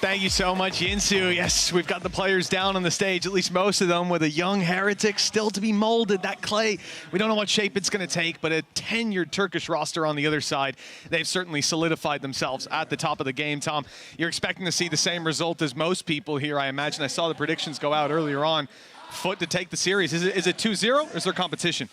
Thank you so much, Yinsu. Yes, we've got the players down on the stage, at least most of them, with a young Heretics still to be molded. That clay, we don't know what shape it's going to take, but a tenured Turkish roster on the other side, they've certainly solidified themselves at the top of the game. Tom, you're expecting to see the same result as most people here, I imagine. I saw the predictions go out earlier on. FUT to take the series. Is it 2-0 or is there competition?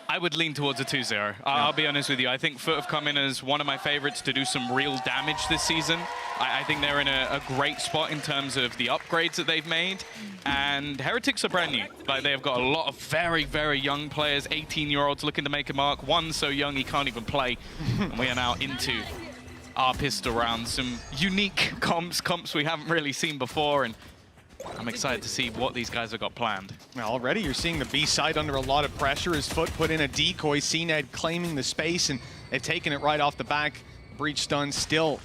I would lean towards a 2-0. I'll be honest with you. I think FUT have come in as one of my favorites to do some real damage this season. I think they're in a great spot in terms of the upgrades that they've made. And Heretics are brand new. Like, they've got a lot of very, very young players, 18-year-olds looking to make a mark. One so young he can't even play. And we are now into our pistol round. Some unique comps we haven't really seen before. And I'm excited to see what these guys have got planned. Now, already you're seeing the B side under a lot of pressure as FUT put in a decoy, CNED claiming the space, and they've taken it right off the back. Breach stun still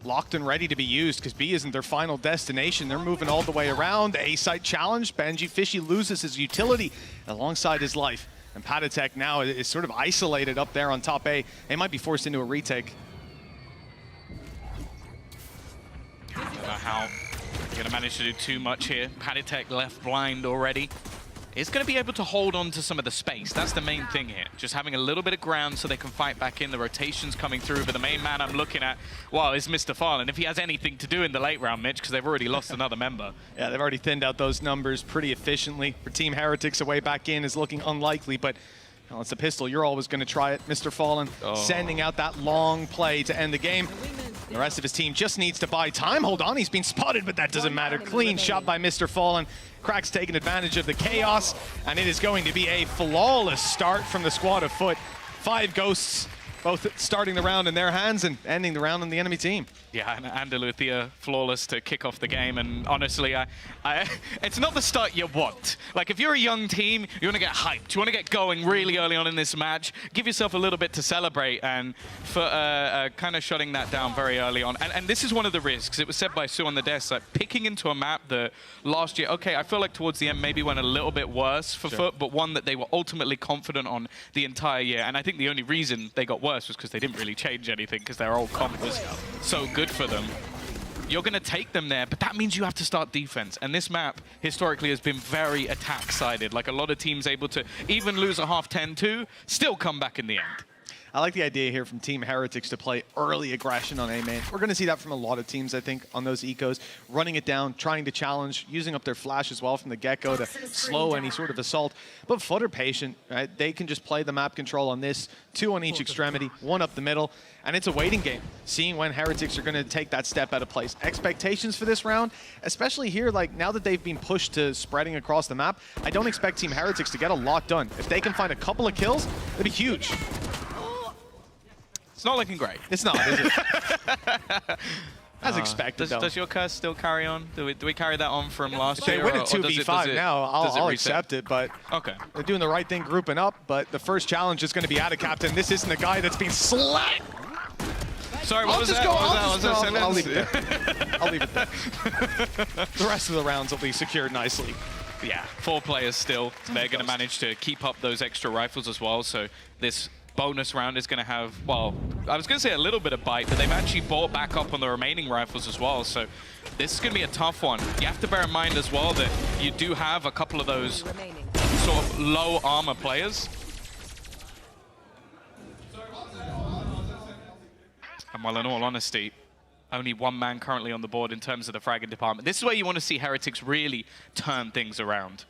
locked and ready to be used because B isn't their final destination. They're moving all the way around. A site challenge. Benji Fishy loses his utility alongside his life. And Patatek now is sort of isolated up there on top A. They might be forced into a retake. I don't know how they're going to manage to do too much here. Patatek left blind already. Is going to be able to hold on to some of the space. That's the main thing here. Just having a little bit of ground so they can fight back in. The rotations coming through. But the main man I'm looking at, well, is Mr. Farland. If he has anything to do in the late round, Mitch, because they've already lost another member. Yeah, they've already thinned out those numbers pretty efficiently. For Team Heretics, a way back in is looking unlikely, but well, it's a pistol. You're always going to try it. Mr. Fallen sending out that long play to end the game. The rest of his team just needs to buy time. Hold on, he's been spotted, but that doesn't matter. Clean shot by Mr. Fallen. Cracks taking advantage of the chaos, and it is going to be a flawless start from the squad of FUT. 5 ghosts, both starting the round in their hands and ending the round on the enemy team. Yeah, and Andaluthia flawless to kick off the game. And honestly, it's not the start you want. Like, if you're a young team, you want to get hyped. You want to get going really early on in this match. Give yourself a little bit to celebrate. And for kind of shutting that down very early on. And this is one of the risks. It was said by Sue on the desk, like, picking into a map that last year, okay, I feel like towards the end maybe went a little bit worse for FUT, but one that they were ultimately confident on the entire year. And I think the only reason they got worse was because they didn't really change anything, because their old comp was so good for them. You're going to take them there, but that means you have to start defense. And this map historically has been very attack-sided. Like, a lot of teams able to even lose a half 10-2, still come back in the end. I like the idea here from Team Heretics to play early aggression on A main. We're going to see that from a lot of teams, I think, on those ecos. Running it down, trying to challenge, using up their flash as well from the get-go to slow any sort of assault. But FUT are patient, right? They can just play the map control on this, 2 on each extremity, 1 up the middle, and it's a waiting game, seeing when Heretics are going to take that step out of place. Expectations for this round, especially here, like, now that they've been pushed to spreading across the map, I don't expect Team Heretics to get a lot done. If they can find a couple of kills, it'd be huge. It's not looking great. It's not, is it? As expected, though. Does your curse still carry on? Do we carry that on from last year? They win at 2v5 now. I'll accept it, but okay. They're doing the right thing, grouping up, but the first challenge is going to be out of captain. This isn't the guy that's been slapped. Sorry, what was that? I'll leave it there. I'll leave it there. The rest of the rounds will be secured nicely. Yeah, 4 players still. They're going to manage to keep up those extra rifles as well, so this bonus round is going to have, well, I was going to say a little bit of bite, but they've actually bought back up on the remaining rifles as well, so this is going to be a tough one. You have to bear in mind as well that you do have a couple of those sort of low armor players. And well, in all honesty, only 1 man currently on the board in terms of the fragging department. This is where you want to see Heretics really turn things around.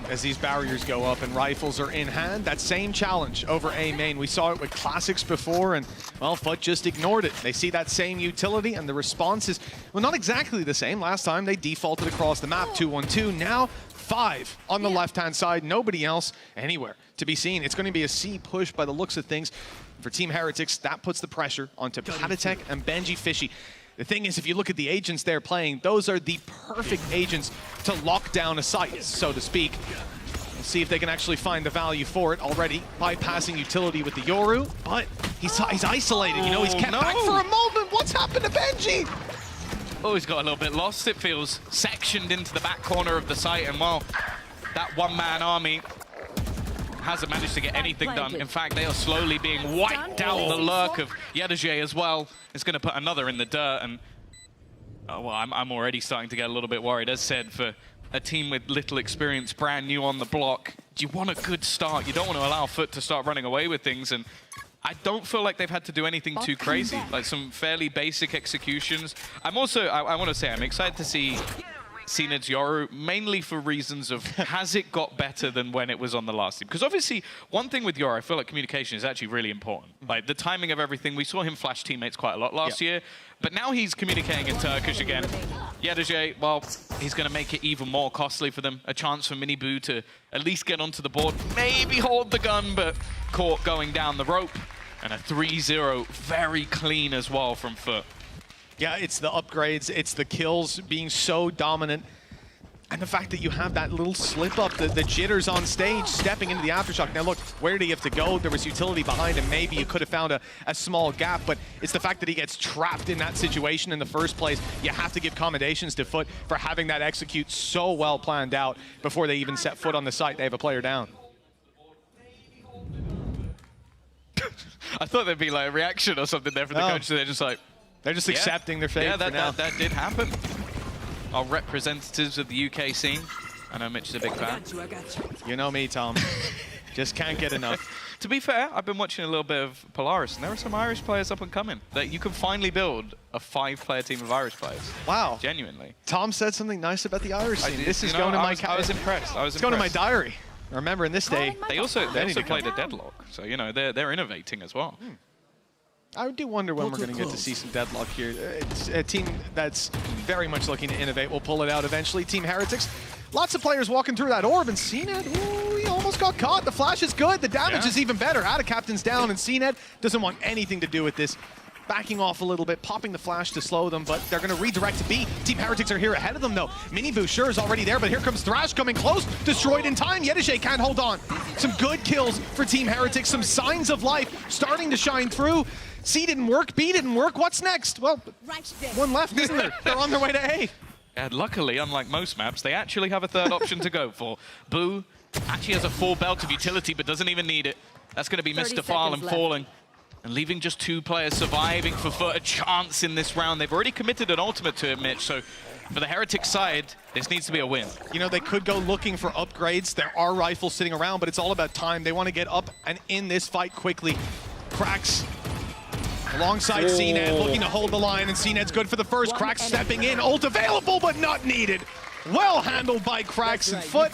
As these barriers go up and rifles are in hand, that same challenge over A main. We saw it with Classics before, and, well, FUT just ignored it. They see that same utility, and the response is, well, not exactly the same. Last time, they defaulted across the map, 2-1-2. Now, 5 on the left-hand side. Nobody else anywhere to be seen. It's going to be a C push by the looks of things. For Team Heretics, that puts the pressure onto Patatek and Benji Fishy. The thing is, if you look at the agents they're playing, those are the perfect agents to lock down a site, so to speak. We'll see if they can actually find the value for it already, bypassing utility with the Yoru, but he's isolated. You know, he's kept back for a moment. What's happened to Benji? Oh, he's got a little bit lost, it feels. Sectioned into the back corner of the site, and well, that 1-man army hasn't managed to get anything done. In fact, they are slowly being wiped out. The lurk of Yedajay as well is going to put another in the dirt. And well, I'm already starting to get a little bit worried. As said, for a team with little experience, brand new on the block, you want a good start. You don't want to allow FUT to start running away with things. And I don't feel like they've had to do anything too crazy. Like some fairly basic executions. I'm also, I want to say, I'm excited to see CNED's Yoru, mainly for reasons of, has it got better than when it was on the last team? Because obviously, one thing with Yoru, I feel like communication is actually really important. Like the timing of everything, we saw him flash teammates quite a lot last year, but now he's communicating in Turkish again. Yedajay, well, he's going to make it even more costly for them. A chance for Minibu to at least get onto the board, maybe hold the gun, but caught going down the rope. And a 3-0, very clean as well from FUT. Yeah, it's the upgrades, it's the kills being so dominant, and the fact that you have that little slip up, the jitters on stage, stepping into the aftershock. Now look, where did he have to go? There was utility behind him. Maybe you could have found a small gap, but it's the fact that he gets trapped in that situation in the first place. You have to give commendations to FUT for having that execute so well planned out before they even set foot on the site. They have a player down. I thought there'd be like a reaction or something there from the coach, so they're just like, they're just accepting their fate. Yeah, that did happen. Our representatives of the UK scene. I know Mitch is a big fan. You know me, Tom. Just can't get enough. To be fair, I've been watching a little bit of Polaris, and there are some Irish players up and coming. That you can finally build a 5-player team of Irish players. Wow. Genuinely. Tom said something nice about the Irish scene. This is going to my... I was impressed. It's going to my diary. Remember, in this day... They also played a deadlock, so, you know, they're innovating as well. I do wonder when we're going to get to see some deadlock here. It's a team that's very much looking to innovate. We'll pull it out eventually. Team Heretics. Lots of players walking through that orb, and CNED, ooh, he almost got caught. The flash is good. The damage is even better. Ada Captain's down, and CNED doesn't want anything to do with this. Backing off a little bit, popping the flash to slow them, but they're going to redirect to B. Team Heretics are here ahead of them, though. Minibu sure is already there, but here comes Thrash coming close. Destroyed in time. Yedajay can't hold on. Some good kills for Team Heretics. Some signs of life starting to shine through. C didn't work, B didn't work. What's next? Well, one left, isn't there? They're on their way to A. And luckily, unlike most maps, they actually have a third option to go for. Boo actually has a full belt of utility, but doesn't even need it. That's going to be Mr. Farland falling. And leaving just 2 players surviving for FUT a chance in this round. They've already committed an ultimate to it, Mitch, so for the Heretic side, this needs to be a win. You know, they could go looking for upgrades. There are rifles sitting around, but it's all about time. They want to get up and in this fight quickly. Cracks alongside CNED, looking to hold the line, and CNED's good for the first. Cracks stepping in, ult available, but not needed. Well handled by Cracks and FUT.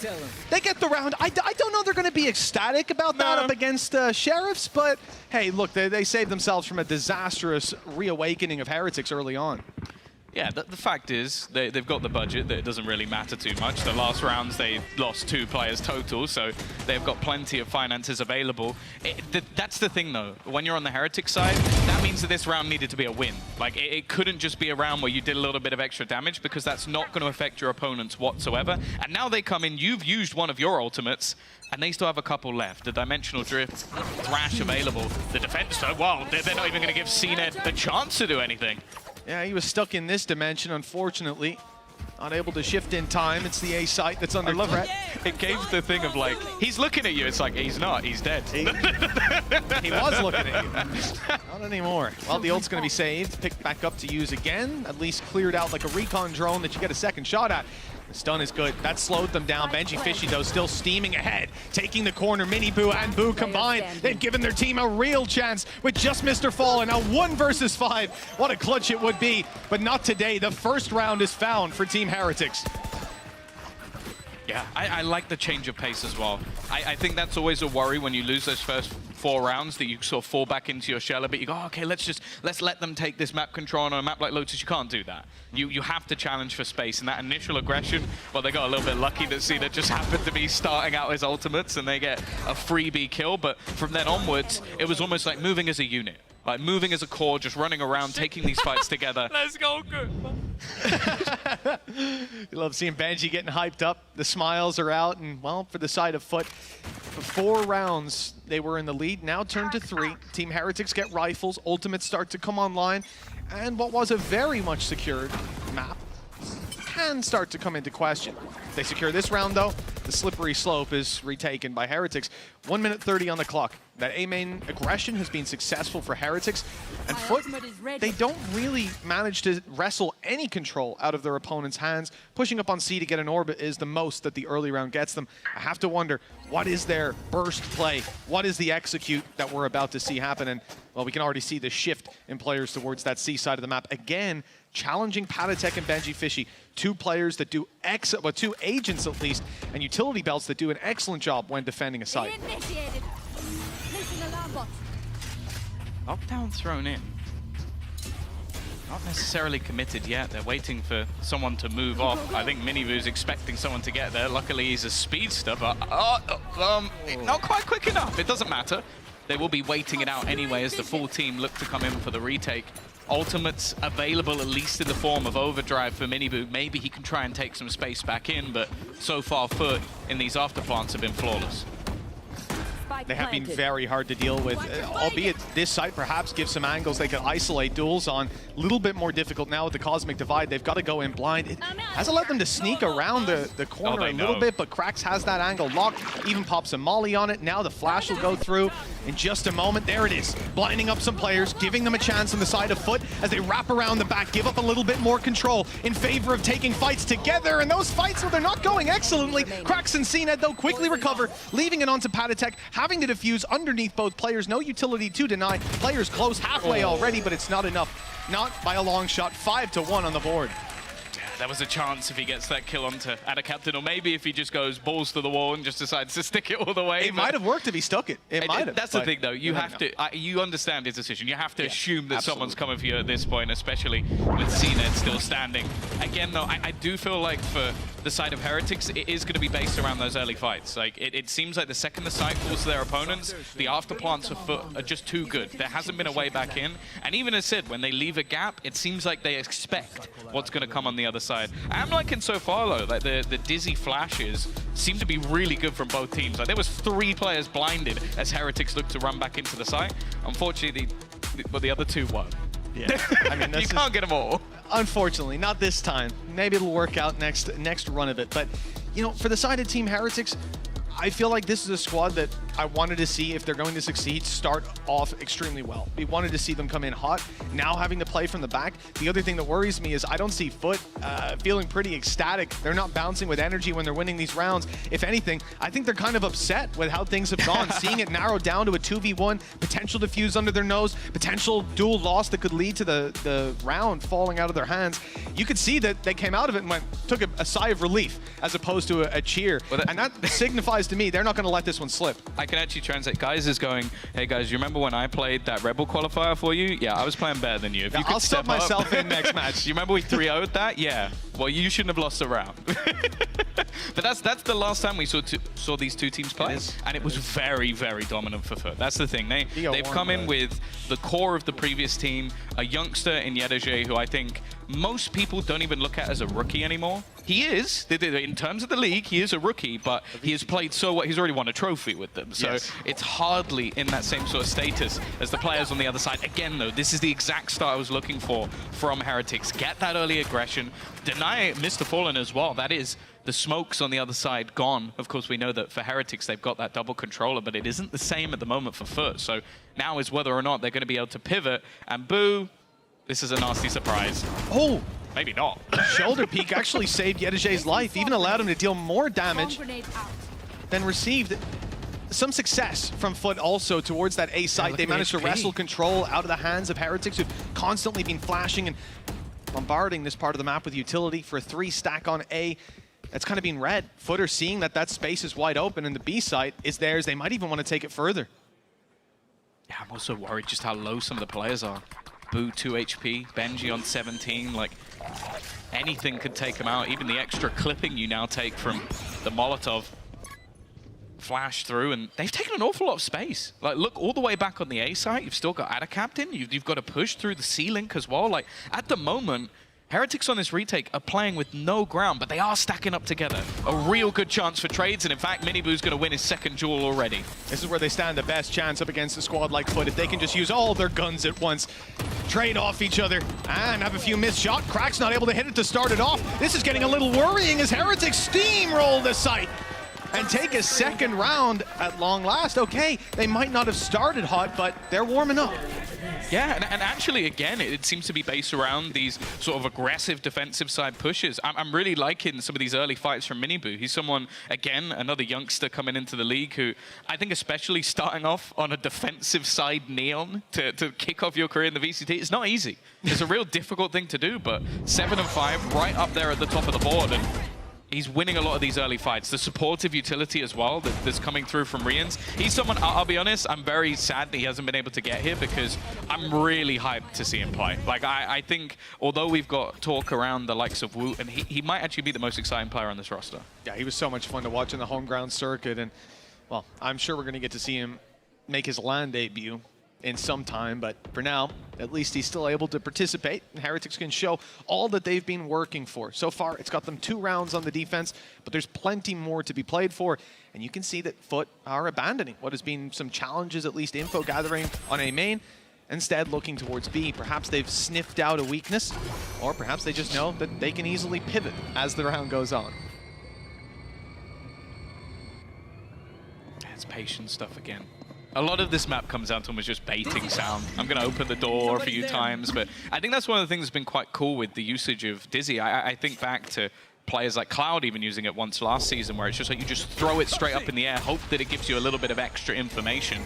They get the round. I don't know they're going to be ecstatic about that up against Sheriffs, but hey, look, they saved themselves from a disastrous reawakening of Heretics early on. Yeah, the fact is, they've got the budget that it doesn't really matter too much. The last rounds, they lost 2 players total, so they've got plenty of finances available. That's the thing, though. When you're on the Heretic side, that means that this round needed to be a win. Like, it couldn't just be a round where you did a little bit of extra damage, because that's not going to affect your opponents whatsoever. And now they come in, you've used one of your ultimates, and they still have a couple left. The Dimensional Drift, Thrash available. The defense, though, well, they're not even going to give CNED a chance to do anything. Yeah, he was stuck in this dimension, unfortunately. Not able to shift in time. It's the A site that's under threat. It gave the thing of like, he's looking at you. It's like, he's not, he's dead. He was looking at you. Not anymore. Well, the ult's going to be saved. Picked back up to use again. At least cleared out like a recon drone that you get a second shot at. The stun is good. That slowed them down. Benji Fishy, though, still steaming ahead. Taking the corner. Minibu and Boo combined. They've given their team a real chance with just Mr. Fallen. Now 1 versus 5. What a clutch it would be. But not today. The first round is found for Team Heretics. Yeah, I like the change of pace as well. I think that's always a worry when you lose those first 4 rounds, that you sort of fall back into your shell a bit. You go, oh, okay, let's let them take this map control. On a map like Lotus, you can't do that. You have to challenge for space, and that initial aggression, well, they got a little bit lucky that Cena just happened to be starting out his ultimates, and they get a freebie kill, but from then onwards, it was almost like moving as a unit. Like moving as a core, just running around, taking these fights together. Let's go, good. You love seeing Benji getting hyped up. The smiles are out, and well, for the side of FUT, for 4 rounds, they were in the lead. Now turn to 3. Team Heretics get rifles. Ultimates start to come online, and what was a very much secured map can start to come into question. They secure this round, though. the slippery slope is retaken by Heretics. 1 minute 30 on the clock. That A main aggression has been successful for Heretics. And FUT, they don't really manage to wrestle any control out of their opponent's hands. Pushing up on C to get an orbit is the most that the early round gets them. I have to wonder, what is their burst play? What is the execute that we're about to see happen? And, well, we can already see the shift in players towards that C side of the map. Again, challenging Patatek and Benji Fishy. Two players that do two agents at least, and utility belts that do an excellent job when defending a site. Lockdown thrown in. Not necessarily committed yet. They're waiting for someone to move off. I think Minivu's expecting someone to get there. Luckily, he's a speedster, but not quite quick enough. It doesn't matter. They will be waiting it out anyway as the full team look to come in for the retake. Ultimates available at least in the form of overdrive for Minivu. Maybe he can try and take some space back in, but so far FUT in these afterplants have been flawless. They have been very hard to deal with, albeit this site perhaps gives some angles they could isolate duels on. A little bit more difficult now with the Cosmic Divide. They've got to go in blind. It has allowed them to sneak around the corner a little bit, but Krax has that angle locked, even pops a molly on it. Now the flash will go through in just a moment. There it is, blinding up some players, giving them a chance on the side of FUT as they wrap around the back, give up a little bit more control in favor of taking fights together. And those fights, well, they're not going excellently. Krax and CNED, though, quickly recover, leaving it onto Patatek, having to defuse underneath both players. No utility to deny. Players close halfway already, but it's not enough. Not by a long shot. 5-1 on the board. There was a chance if he gets that kill onto Captain, or maybe if he just goes balls to the wall and just decides to stick it all the way. It might have worked if he stuck it. It might have. That's the thing, though. You have to. You understand his decision. You have to assume that someone's coming for you at this point, especially with CNED still standing. Again, though, I do feel like for the side of Heretics, it is going to be based around those early fights. Like it seems like the second the site falls to their opponents, the afterplants of FUT are just too good. There hasn't been a way back in, and even as said, when they leave a gap, it seems like they expect what's going to come on the other side. I'm liking so far, though, like the dizzy flashes seem to be really good from both teams. Like there was 3 players blinded as Heretics looked to run back into the site. Unfortunately, the other 2 won. Yeah, I mean, you can't get them all. Unfortunately, not this time. Maybe it'll work out next run of it. But, you know, for the side of Team Heretics, I feel like this is a squad that I wanted to see, if they're going to succeed, start off extremely well. We wanted to see them come in hot. Now having to play from the back. The other thing that worries me is I don't see FUT feeling pretty ecstatic. They're not bouncing with energy when they're winning these rounds. If anything, I think they're kind of upset with how things have gone. Seeing it narrow down to a 2v1, potential defuse under their nose, potential dual loss that could lead to the round falling out of their hands. You could see that they came out of it and took a sigh of relief as opposed to a cheer. Well, and that signifies to me they're not going to let this one slip. I can actually translate. Guys is going, hey guys, you remember when I played that Rebel qualifier for you? Yeah, I was playing better than you. If you could I'll step myself in next match. You remember we 3-0'd that? Yeah. Well, you shouldn't have lost a round. But that's the last time we saw these two teams play, and it was very, very dominant for FUT. That's the thing. They've come in with the core of the previous team, a youngster in Yedeje, who I think most people don't even look at as a rookie anymore. He is, in terms of the league, he is a rookie, but he has played so well. He's already won a trophy with them, so it's hardly in that same sort of status as the players on the other side. Again, though, this is the exact start I was looking for from Heretics. Get that early aggression, deny Mr. Fallen as well. That is the smokes on the other side gone. Of course, we know that for Heretics, they've got that double controller, but it isn't the same at the moment for FUT. So now is whether or not they're going to be able to pivot. And boo, this is a nasty surprise. Oh! Maybe not. Shoulder peek actually saved Yedeje's life, even allowed him to deal more damage than received. Some success from FUT also towards that A site. They managed to wrestle control out of the hands of Heretics, who've constantly been flashing and bombarding this part of the map with utility for a 3-stack on A. That's kind of been read. FUT are seeing that that space is wide open and the B site is theirs. They might even want to take it further. Yeah, I'm also worried just how low some of the players are. Boo 2 HP, Benji on 17, like anything could take him out. Even the extra clipping you now take from the Molotov flash through, and they've taken an awful lot of space. Like, look all the way back on the A site, you've still got Ada Captain, you've got to push through the C-Link as well. Like, at the moment, Heretics on this retake are playing with no ground, but they are stacking up together. A real good chance for trades, and in fact, Minivu's going to win his second duel already. This is where they stand the best chance up against a squad like FUT. If they can just use all their guns at once, trade off each other, and have a few missed shots. Crack's not able to hit it to start it off. This is getting a little worrying as Heretics steamroll the site. and take a second round at long last. Okay, they might not have started hot, but they're warming up. Yeah, and actually, again, it seems to be based around these sort of aggressive defensive side pushes. I'm really liking some of these early fights from Minibu. He's someone, again, another youngster coming into the league who I think especially starting off on a defensive side Neon to kick off your career in the VCT, it's not easy. It's a real difficult thing to do, but 7 and 5 right up there at the top of the board. And he's winning a lot of these early fights. The supportive utility as well that's coming through from Rians. He's someone, I'll be honest, I'm very sad that he hasn't been able to get here because I'm really hyped to see him play. Like, I think, although we've got talk around the likes of Woot, and he might actually be the most exciting player on this roster. Yeah, he was so much fun to watch in the home ground circuit, and, well, I'm sure we're going to get to see him make his LAN debut in some time, but for now, at least he's still able to participate. Heretics can show all that they've been working for. So far, it's got them 2 rounds on the defense, but there's plenty more to be played for, and you can see that FUT are abandoning what has been some challenges, at least info gathering on A main, instead looking towards B. Perhaps they've sniffed out a weakness, or perhaps they just know that they can easily pivot as the round goes on. It's patient stuff again. A lot of this map comes down to almost just baiting sound. I'm going to open the door a few times, but I think that's one of the things that's been quite cool with the usage of Dizzy. I think back to players like Cloud even using it once last season, where it's just like you just throw it straight up in the air, hope that it gives you a little bit of extra information.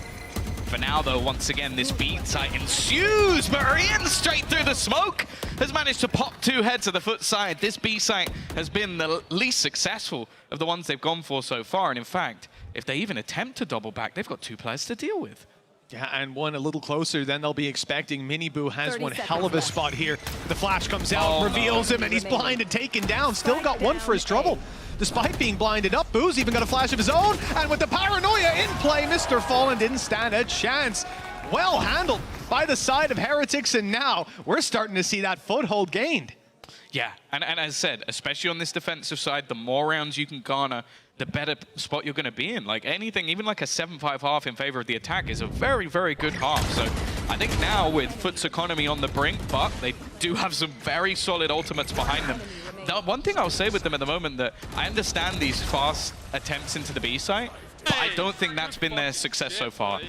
For now, though, once again, this B site ensues. Marian straight through the smoke has managed to pop 2 heads of the FUT side. This B site has been the least successful of the ones they've gone for so far, and in fact, if they even attempt to double back, they've got 2 players to deal with. Yeah, and one a little closer than they'll be expecting. Minibu has one hell of a spot here. The flash comes out, reveals him, and he's blinded, taken down. Still got one for his trouble. Despite being blinded up, Boo's even got a flash of his own, and with the paranoia in play, Mr. Fallen didn't stand a chance. Well handled by the side of Heretics, and now we're starting to see that foothold gained. Yeah, and as I said, especially on this defensive side, the more rounds you can garner, the better spot you're going to be in. Like anything, even like a 7-5 half in favor of the attack is a very, very good half. So I think now with FUT's economy on the brink, but they do have some very solid ultimates behind them. The one thing I'll say with them at the moment that I understand these fast attempts into the B site, but I don't think that's been their success so far.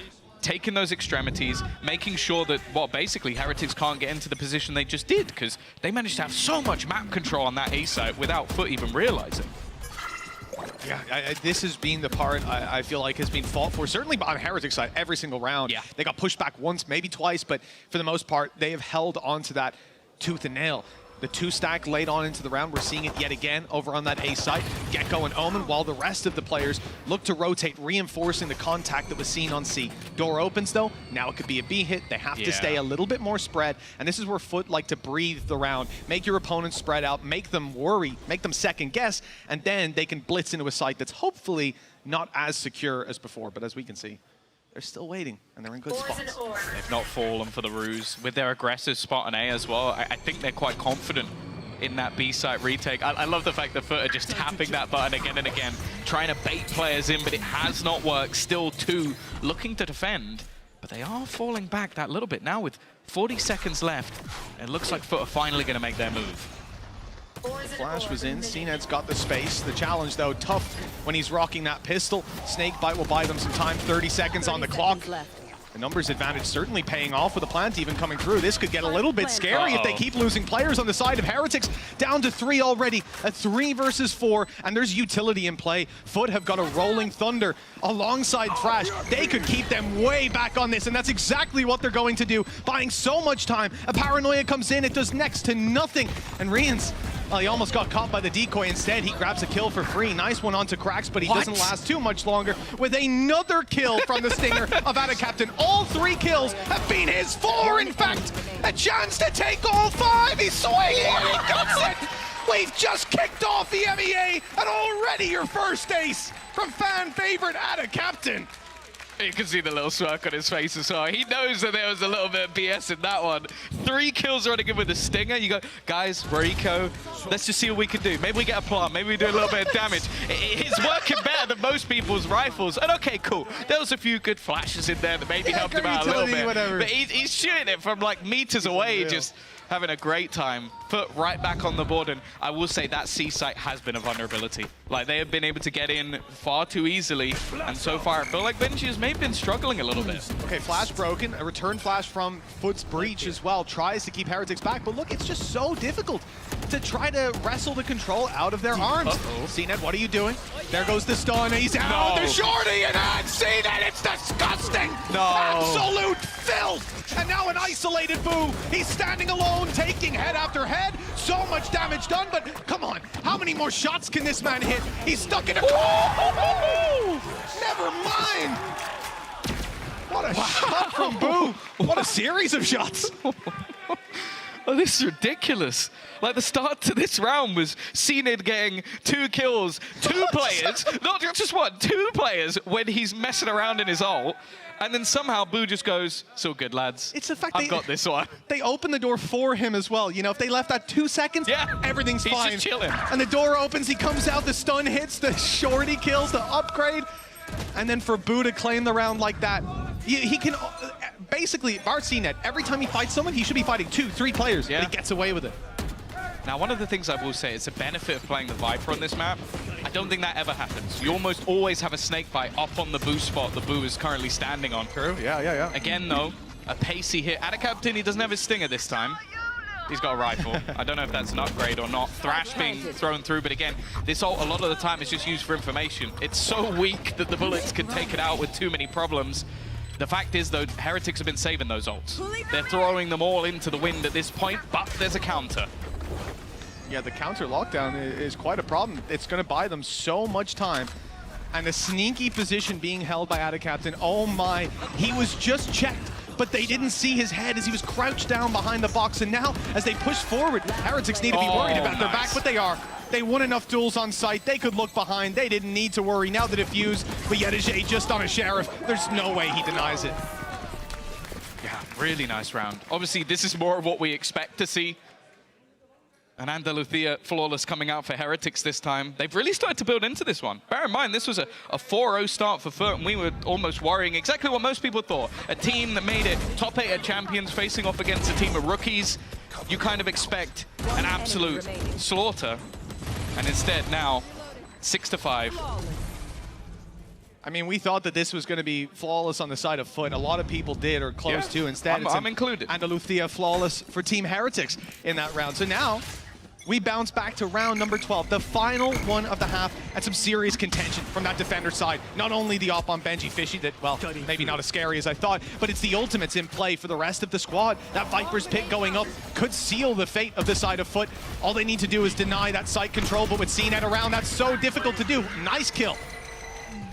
Taking those extremities, making sure that, well, basically Heretics can't get into the position they just did, because they managed to have so much map control on that A site without FUT even realizing. Yeah, this has been the part I feel like has been fought for, certainly on Heretics side, every single round. Yeah. They got pushed back once, maybe twice, but for the most part, they have held onto that tooth and nail. The 2-stack late on into the round, we're seeing it yet again over on that A site. Gecko and Omen, while the rest of the players look to rotate, reinforcing the contact that was seen on C. Door opens though, now it could be a B hit. They have to stay a little bit more spread, and this is where FUT like to breathe the round. Make your opponents spread out, make them worry, make them second guess, and then they can blitz into a site that's hopefully not as secure as before, but as we can see, they're still waiting, and they're in good spots. They've not fallen for the ruse. With their aggressive spot on A as well, I think they're quite confident in that B site retake. I love the fact that FUT are just tapping that button again and again, trying to bait players in, but it has not worked. Still 2 looking to defend, but they are falling back that little bit. Now with 40 seconds left, it looks like FUT are finally going to make their move. The flash was in, CNED's got the space. The challenge though, tough when he's rocking that pistol. Snakebite will buy them some time, 30 seconds on the clock. The numbers advantage certainly paying off with the plant even coming through. This could get a little bit scary if they keep losing players on the side of Heretics. Down to 3 already, a 3 versus 4, and there's utility in play. FUT have got a Rolling Thunder alongside Thrash. They could keep them way back on this, and that's exactly what they're going to do, buying so much time. A paranoia comes in, it does next to nothing, and Rians, well, he almost got caught by the decoy. Instead, he grabs a kill for free. Nice one onto Cracks, but he doesn't last too much longer with another kill from the Stinger of Ada Captain. All 3 kills have been his, 4 in fact. A chance to take all 5. He's swinging and he gets it. We've just kicked off the EMEA, and already your first ace from fan favorite Ada Captain. You can see the little smirk on his face as well. He knows that there was a little bit of BS in that one. 3 kills running in with a stinger. You go, guys, we're eco. Let's just see what we can do. Maybe we get a plant. Maybe we do a little bit of damage. He's working better than most people's rifles. And okay, cool. There was a few good flashes in there that maybe helped him out a little bit. Whatever. But he's shooting it from like meters away, just having a great time. FUT right back on the board, and I will say that C site has been a vulnerability. Like, they have been able to get in far too easily, and so far I feel like Benji has maybe been struggling a little bit. Okay, flash broken, a return flash from FUT's breach as well, tries to keep Heretics back, but look, it's just so difficult to try to wrestle the control out of their arms. CNET, what are you doing? There goes the stun, he's out, the shorty, and CNET, it's disgusting! No. Absolute filth! And now an isolated Boo, he's standing alone, taking head after head. So much damage done, but come on, how many more shots can this man hit? He's stuck in a... Never mind! What a shot from Boo! What a series of shots! Oh, this is ridiculous. Like, the start to this round was CNED getting 2 kills, 2 players, not just one, 2 players when he's messing around in his ult. And then somehow Boo just goes, "It's all good, lads. It's the fact I've got this one." They opened the door for him as well. You know, if they left that 2 seconds, everything's He's fine. just chilling. And the door opens, he comes out, the stun hits, the shorty kills, the upgrade. And then for Boo to claim the round like that, he can basically, bar CNET, every time he fights someone, he should be fighting 2, 3 players, but he gets away with it. Now, one of the things I will say, it's a benefit of playing the Viper on this map. I don't think that ever happens. You almost always have a snake bite up on the Boo spot the Boo is currently standing on. True, yeah. Again, though, a pacey hit. Adacaptain, he doesn't have his stinger this time. He's got a rifle. I don't know if that's an upgrade or not. Thrash being thrown through, but again, this ult a lot of the time is just used for information. It's so weak that the bullets can take it out with too many problems. The fact is, though, Heretics have been saving those ults. They're throwing them all into the wind at this point, but there's a counter. Yeah, the counter lockdown is quite a problem. It's going to buy them so much time. And the sneaky position being held by Adacaptain, oh my, he was just checked, but they didn't see his head as he was crouched down behind the box. And now, as they push forward, Heretics need to be worried about their back, but they are. They won enough duels on site. They could look behind. They didn't need to worry. Now the defuse, but Yedijay just on a Sheriff. There's no way he denies it. Yeah, really nice round. Obviously, this is more of what we expect to see. And Andaluthia flawless coming out for Heretics this time. They've really started to build into this one. Bear in mind, this was a 4-0 start for FUT, and we were almost worrying exactly what most people thought. A team that made it top 8 at Champions facing off against a team of rookies. You kind of expect an absolute slaughter. And instead now, 6-5. I mean, we thought that this was going to be flawless on the side of FUT. A lot of people did, or close to. Instead, I'm included. Andaluthia flawless for Team Heretics in that round. So now, we bounce back to round number 12, the final one of the half, and some serious contention from that defender side. Not only the op on Benji Fishy that, well, maybe not as scary as I thought, but it's the ultimates in play for the rest of the squad. That Viper's pick going up could seal the fate of the side of FUT. All they need to do is deny that site control, but with CNET around, that's so difficult to do. Nice kill.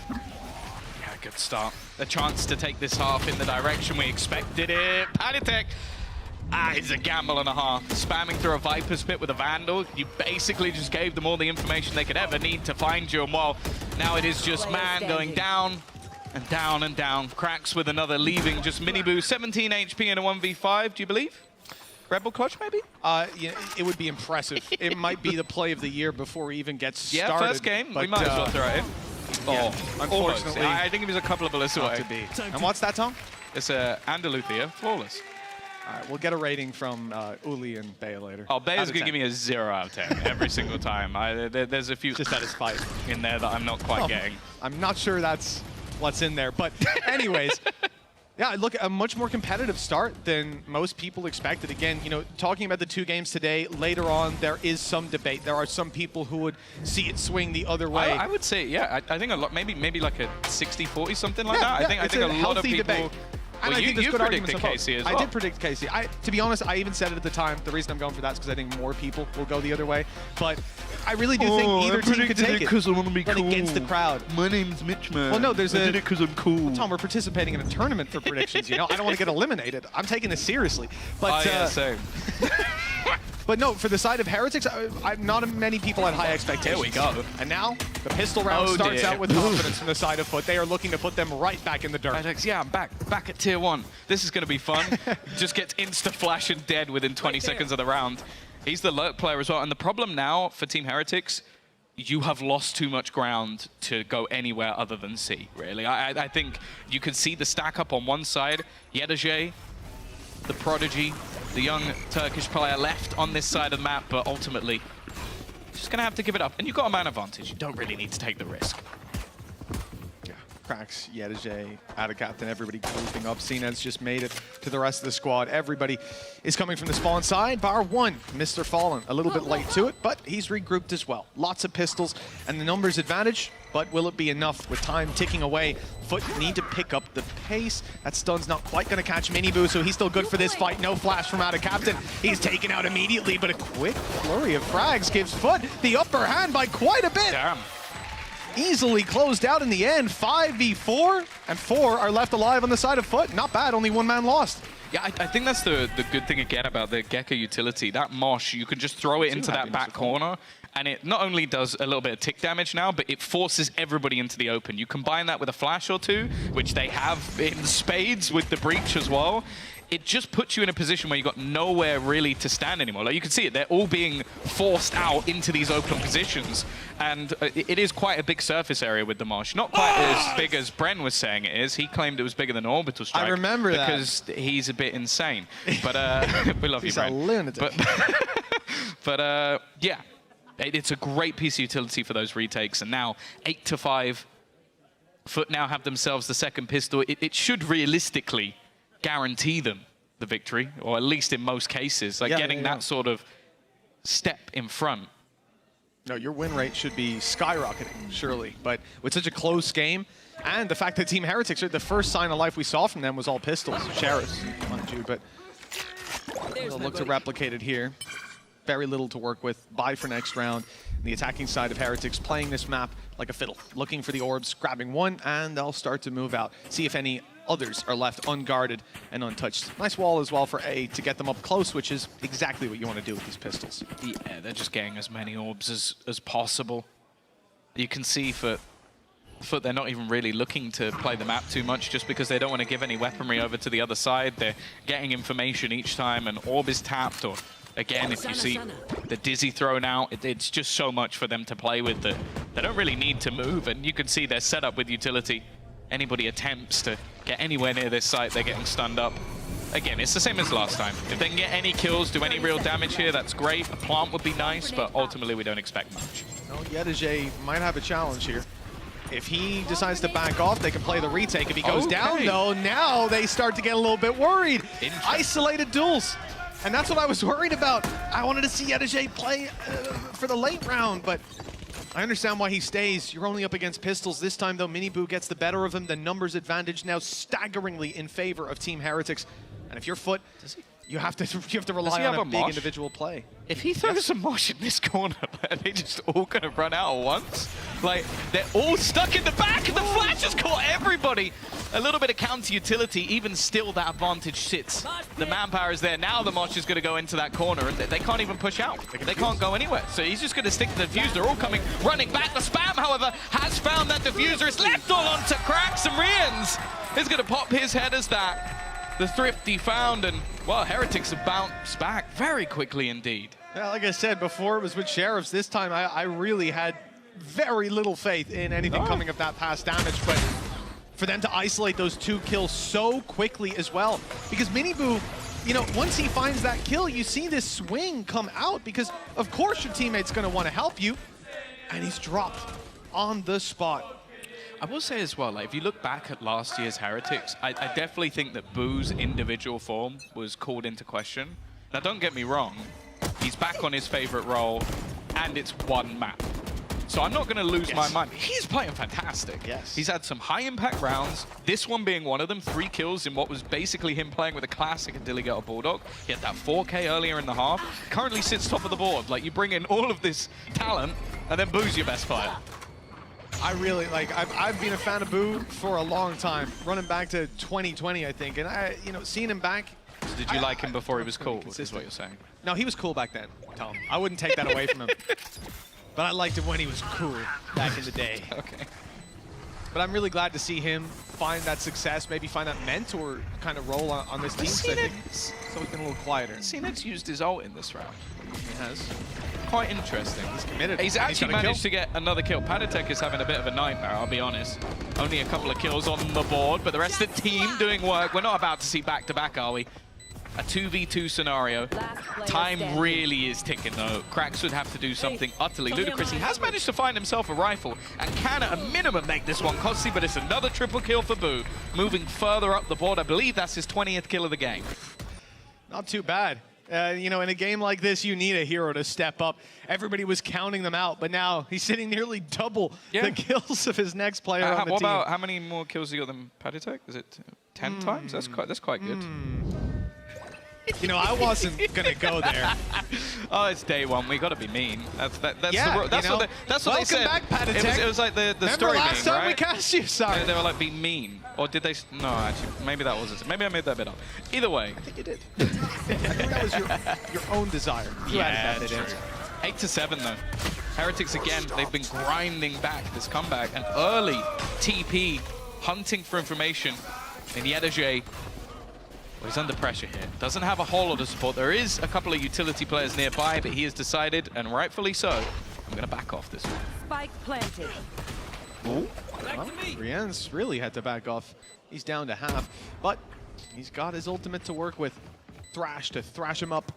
Yeah, good start. A chance to take this half in the direction we expected it. Panitek. It's a gamble and a half. Spamming through a Viper's pit with a Vandal, you basically just gave them all the information they could ever need to find you. And well, now it is just man going down and down and down. Cracks with another, leaving just Miniboo 17 HP in a 1v5, do you believe? Rebel Clutch, maybe? Yeah, it would be impressive. It might be the play of the year before he even gets started. Yeah, first game. We might as well throw it in. Yeah, Unfortunately. I think he was a couple of bullets away. To be. And what's that, Tom? It's Andaluthia, flawless. All right, we'll get a rating from Uli and Bea later. Oh, Bea's going to give me a 0 out of 10 every single time. There's a few just at his fight in there that I'm not quite getting. I'm not sure that's what's in there. But anyways, yeah, look, a much more competitive start than most people expected. Again, you know, talking about the 2 games today, later on, there is some debate. There are some people who would see it swing the other way. I would say, yeah, I think a lot, maybe like a 60-40, something like that. Yeah, I think a lot of people... Debate. And well, I think there's you good predicted arguments KC as well. I did predict KC. To be honest, I even said it at the time. The reason I'm going for that is because I think more people will go the other way. But I really do think either team could take it. Because I want to be cool. Against the crowd. My name's Mitch, man. Well, no, there's I did it because I'm cool. Well, Tom, we're participating in a tournament for predictions. You know, I don't want to get eliminated. I'm taking this seriously. But yeah, same. But no, for the side of Heretics, not many people had high expectations. There we go. And now the pistol round starts dear. out with confidence from the side of FUT. They are looking to put them right back in the dirt. Heretics, yeah, I'm back at tier 1. This is going to be fun. Just gets insta-flash and dead within 20 seconds of the round. He's the lurk player as well. And the problem now for Team Heretics, you have lost too much ground to go anywhere other than C, really. I think you can see the stack up on one side. Yedajay, the prodigy, the young Turkish player left on this side of the map, but ultimately, just gonna have to give it up. And you've got a man advantage. You don't really need to take the risk. Yeah, Cracks, Yedajay, out of captain, everybody grouping up. Cnet's just made it to the rest of the squad. Everybody is coming from the spawn side. Bar 1, Mr. Fallen, a little bit late to it, but he's regrouped as well. Lots of pistols and the numbers advantage, but will it be enough with time ticking away? FUT need to pick up the pace. That stun's not quite going to catch Miniboo, so he's still good for this fight. No flash from out of captain. He's taken out immediately, but a quick flurry of frags gives FUT the upper hand by quite a bit. Damn. Easily closed out in the end. 5v4, and 4 are left alive on the side of FUT. Not bad, only one man lost. Yeah, I think that's the good thing again about the Gecko utility. That Mosh, you can just throw it into that back corner, and it not only does a little bit of tick damage now, but it forces everybody into the open. You combine that with a flash or two, which they have in spades with the breach as well. It just puts you in a position where you've got nowhere really to stand anymore. Like you can see it, they're all being forced out into these open positions. And it is quite a big surface area with the Mosh. Not quite as big as Bren was saying it is. He claimed it was bigger than Orbital Strike. I remember that. Because he's a bit insane. But we love you, He's Bren. a lunatic. But yeah, it's a great piece of utility for those retakes. And now 8-5. FUT now have themselves the second pistol. It should realistically guarantee them the victory, or at least in most cases, like getting that sort of step in front. No, your win rate should be skyrocketing, surely. But with such a close game, and the fact that Team Heretics, the first sign of life we saw from them was all pistols, sheriffs, mind you, but they'll look to replicate it here. Very little to work with. Bye for next round. The attacking side of Heretics playing this map like a fiddle, looking for the orbs, grabbing one, and they'll start to move out. See if any others are left unguarded and untouched. Nice wall as well for A to get them up close, which is exactly what you want to do with these pistols. Yeah, they're just getting as many orbs as possible. You can see for FUT, they're not even really looking to play the map too much just because they don't want to give any weaponry over to the other side. They're getting information each time an orb is tapped, or again, if you see the Dizzy thrown out, it's just so much for them to play with that they don't really need to move. And you can see they're set up with utility. Anybody attempts to get anywhere near this site, they're getting stunned up. Again, it's the same as last time. If they can get any kills, do any real damage here, that's great. A plant would be nice, but ultimately we don't expect much. No, Yedajay might have a challenge here. If he decides to back off, they can play the retake. If he goes down, though, now they start to get a little bit worried. Isolated duels. And that's what I was worried about. I wanted to see Yedajay play for the late round, but I understand why he stays. You're only up against pistols. This time, though, Miniboo gets the better of him. The numbers advantage now staggeringly in favor of Team Heretics. And if you're FUT, you have to rely on a big individual play. If he throws a Mosh in this corner, are they just all going to run out at once? Like, they're all stuck in the back, and the flash has caught everybody. A little bit of counter utility, even still that advantage sits. The manpower is there. Now the Mosh is going to go into that corner, and they can't even push out. They can't go anywhere. So he's just going to stick to the defuse. They're all coming, running back. The spam, however, has found that diffuser. It's left all onto Cracks, and Rians is going to pop his head as that. The thrifty found, and, well, Heretics have bounced back very quickly indeed. Yeah, like I said before, it was with Sheriffs. This time, I really had very little faith in anything coming of that past damage, but for them to isolate those 2 kills so quickly as well, because Miniboo, you know, once he finds that kill, you see this swing come out, because of course your teammate's going to want to help you, and he's dropped on the spot. I will say as well, like, if you look back at last year's Heretics, I definitely think that Boo's individual form was called into question. Now, don't get me wrong, he's back on his favorite role, and it's one map. So I'm not going to lose my mind. He's playing fantastic. Yes. He's had some high-impact rounds, this one being one of them, 3 kills in what was basically him playing with a classic until he got a Bulldog. He had that 4K earlier in the half. Currently sits top of the board. Like, you bring in all of this talent, and then Boo's your best player. I really, like, I've been a fan of Boo for a long time, running back to 2020, I think. And, seeing him back, did you like him before he was cool, is consistent. what you're saying? No, he was cool back then, Tom. I wouldn't take that away from him. But I liked him when he was cool back in the day. Okay. But I'm really glad to see him find that success, maybe find that mentor kind of role on this team. 'Cause I think so he's been a little quieter. CNED's used his ult in this round. He has. Quite interesting. He's committed. He's actually got a managed kill. to get another kill. Panatek is having a bit of a nightmare, I'll be honest. Only a couple of kills on the board, but the rest of the team doing work. We're not about to see back-to-back, are we? A 2v2 scenario. Time really is ticking, though. Cracks would have to do something utterly ludicrous. He has managed to find himself a rifle and can, at a minimum, make this one costly, but it's another triple kill for Boo. Moving further up the board. I believe that's his 20th kill of the game. Not too bad. You know, in a game like this, you need a hero to step up. Everybody was counting them out, but now he's sitting nearly double the kills of his next player on the team. What about how many more kills he got than Panatek? Is it 10 times? That's quite good. You know, I wasn't gonna go there. Oh, it's day one. We got to be mean. That's Yeah, what they said. Welcome back, Panatek. It was like the Remember story last meme, time we right? cast you? Sorry. They were like, be mean. Or did they? No, actually, maybe that wasn't it. Maybe I made that bit up. Either way. I think you did. I think that was your own desire. You added that in. 8-7 though. Heretics again. They've been grinding back this comeback. An early TP, hunting for information. And Yedajay, well, he's under pressure here. Doesn't have a whole lot of support. There is a couple of utility players nearby, but he has decided, and rightfully so, I'm going to back off this one. Spike planted. Well, Rien's really had to back off. He's down to half, but he's got his ultimate to work with. Thrash to thrash him up.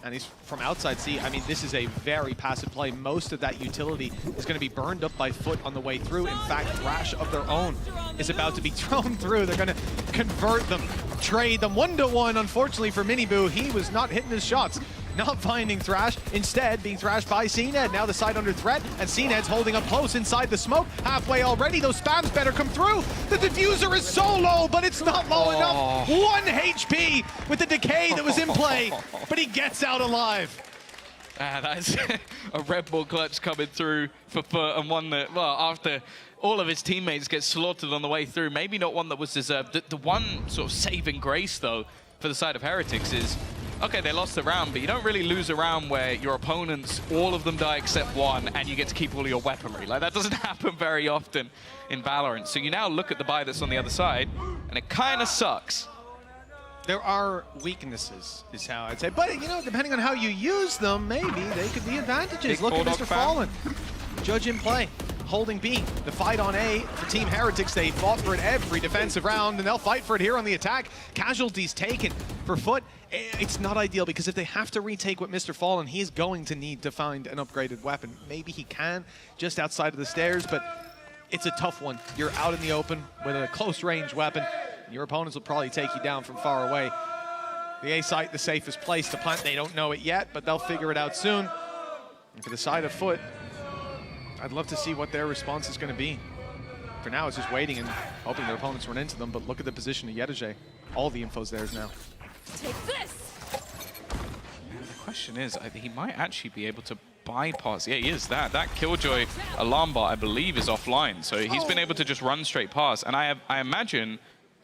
And he's from outside C. I mean, this is a very passive play. Most of that utility is going to be burned up by FUT on the way through. In fact, Thrash of their own is about to be thrown through. They're going to convert them, trade them 1-to-1. Unfortunately for Miniboo, he was not hitting his shots. Not finding Thrash, instead being thrashed by CNED. Now the side under threat, and CNED's holding up close inside the smoke. Halfway already, those spams better come through. The diffuser is so low, but it's not low enough. 1 HP with the decay that was in play, but he gets out alive. That's a Red Bull clutch coming through for FUT, and one that, well, after all of his teammates get slaughtered on the way through, maybe not one that was deserved. The one sort of saving grace, though, for the side of Heretics is, okay, they lost the round, but you don't really lose a round where your opponents, all of them die except one, and you get to keep all of your weaponry. Like, that doesn't happen very often in Valorant. So you now look at the buy that's on the other side, and it kind of sucks. There are weaknesses, is how I'd say. But, you know, depending on how you use them, maybe they could be advantages. Big Look at Bulldog Mr. fan. Fallen. Judge in play. Holding B. The fight on A for Team Heretics. They fought for it every defensive round, and they'll fight for it here on the attack. Casualties taken for FUT. It's not ideal, because if they have to retake with Mr. Fallen, he is going to need to find an upgraded weapon. Maybe he can just outside of the stairs, but it's a tough one. You're out in the open with a close-range weapon. Your opponents will probably take you down from far away. The A site, the safest place to plant. They don't know it yet, but they'll figure it out soon. And for the side of FUT, I'd love to see what their response is going to be. For now, it's just waiting and hoping their opponents run into them, but look at the position of Yedajay. All the info's theirs now. Take this. The question is, I think he might actually be able to bypass. Yeah, he is. That Killjoy alarm bar, I believe, is offline. So he's been able to just run straight past. And I imagine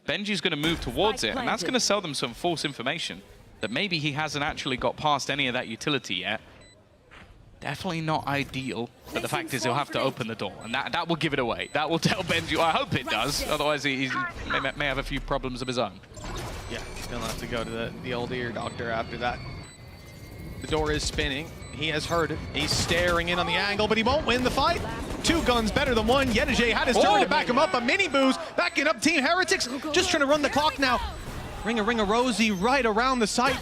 Benji's going to move towards it, and that's going to sell them some false information that maybe he hasn't actually got past any of that utility yet. Definitely not ideal, but the fact is he'll have to open the door, and that will give it away. That will tell Benji. I hope it does, otherwise he may have a few problems of his own. Yeah, he's going to have to go to the old ear doctor after that. The door is spinning. He has heard it. He's staring in on the angle, but he won't win the fight. 2 guns better than 1. Yedajay had his turn to back him up, but Miniboo's backing up Team Heretics. Just trying to run the clock now. Ring a Rosie right around the site.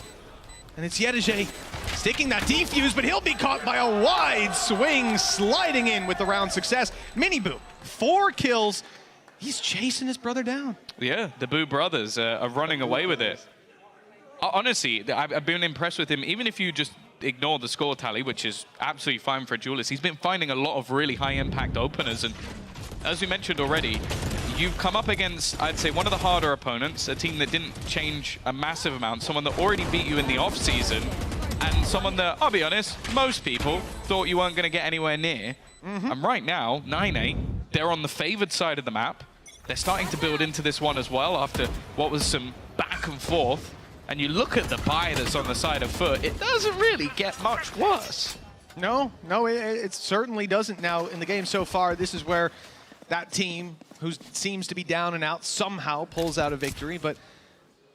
And it's Yedajay sticking that defuse, but he'll be caught by a wide swing, sliding in with the round success. Miniboo, 4 kills. He's chasing his brother down. Yeah, the Boo brothers are running away with it. Honestly, I've been impressed with him. Even if you just ignore the score tally, which is absolutely fine for a duelist, he's been finding a lot of really high-impact openers. And as we mentioned already, you've come up against, I'd say, one of the harder opponents, a team that didn't change a massive amount, someone that already beat you in the off-season, and someone that, I'll be honest, most people thought you weren't going to get anywhere near. And right now, 9-8, they're on the favored side of the map. They're starting to build into this one as well after what was some back and forth. and you look at the buy that's on the side of FUT, it doesn't really get much worse. No, it certainly doesn't. Now, in the game so far, this is where that team, who seems to be down and out, somehow pulls out a victory, but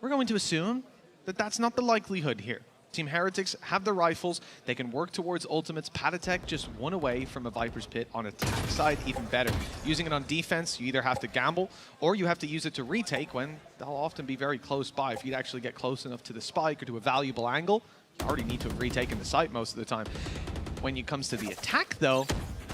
we're going to assume that that's not the likelihood here. Team Heretics have the rifles. They can work towards ultimates. Patitech just one away from a Viper's Pit. On attack side, even better. Using it on defense, you either have to gamble or you have to use it to retake when they'll often be very close by. If you'd actually get close enough to the spike or to a valuable angle, you already need to have retaken the site most of the time. When it comes to the attack, though,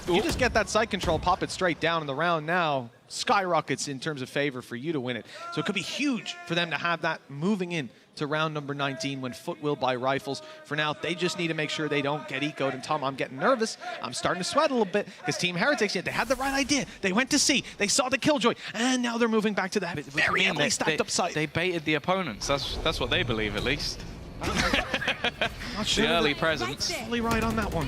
you just get that site control, pop it straight down, and the round now skyrockets in terms of favor for you to win it. So it could be huge for them to have that moving in to round number 19 when FUT will buy rifles. For now, they just need to make sure they don't get ecoed. And Tom, I'm getting nervous. I'm starting to sweat a little bit because Team Heretics, they had the right idea. They went to C, they saw the killjoy, and now they're moving back to that very heavily stacked up site. They baited the opponents. That's what they believe, at least. Not sure the early presence. Totally right on that one.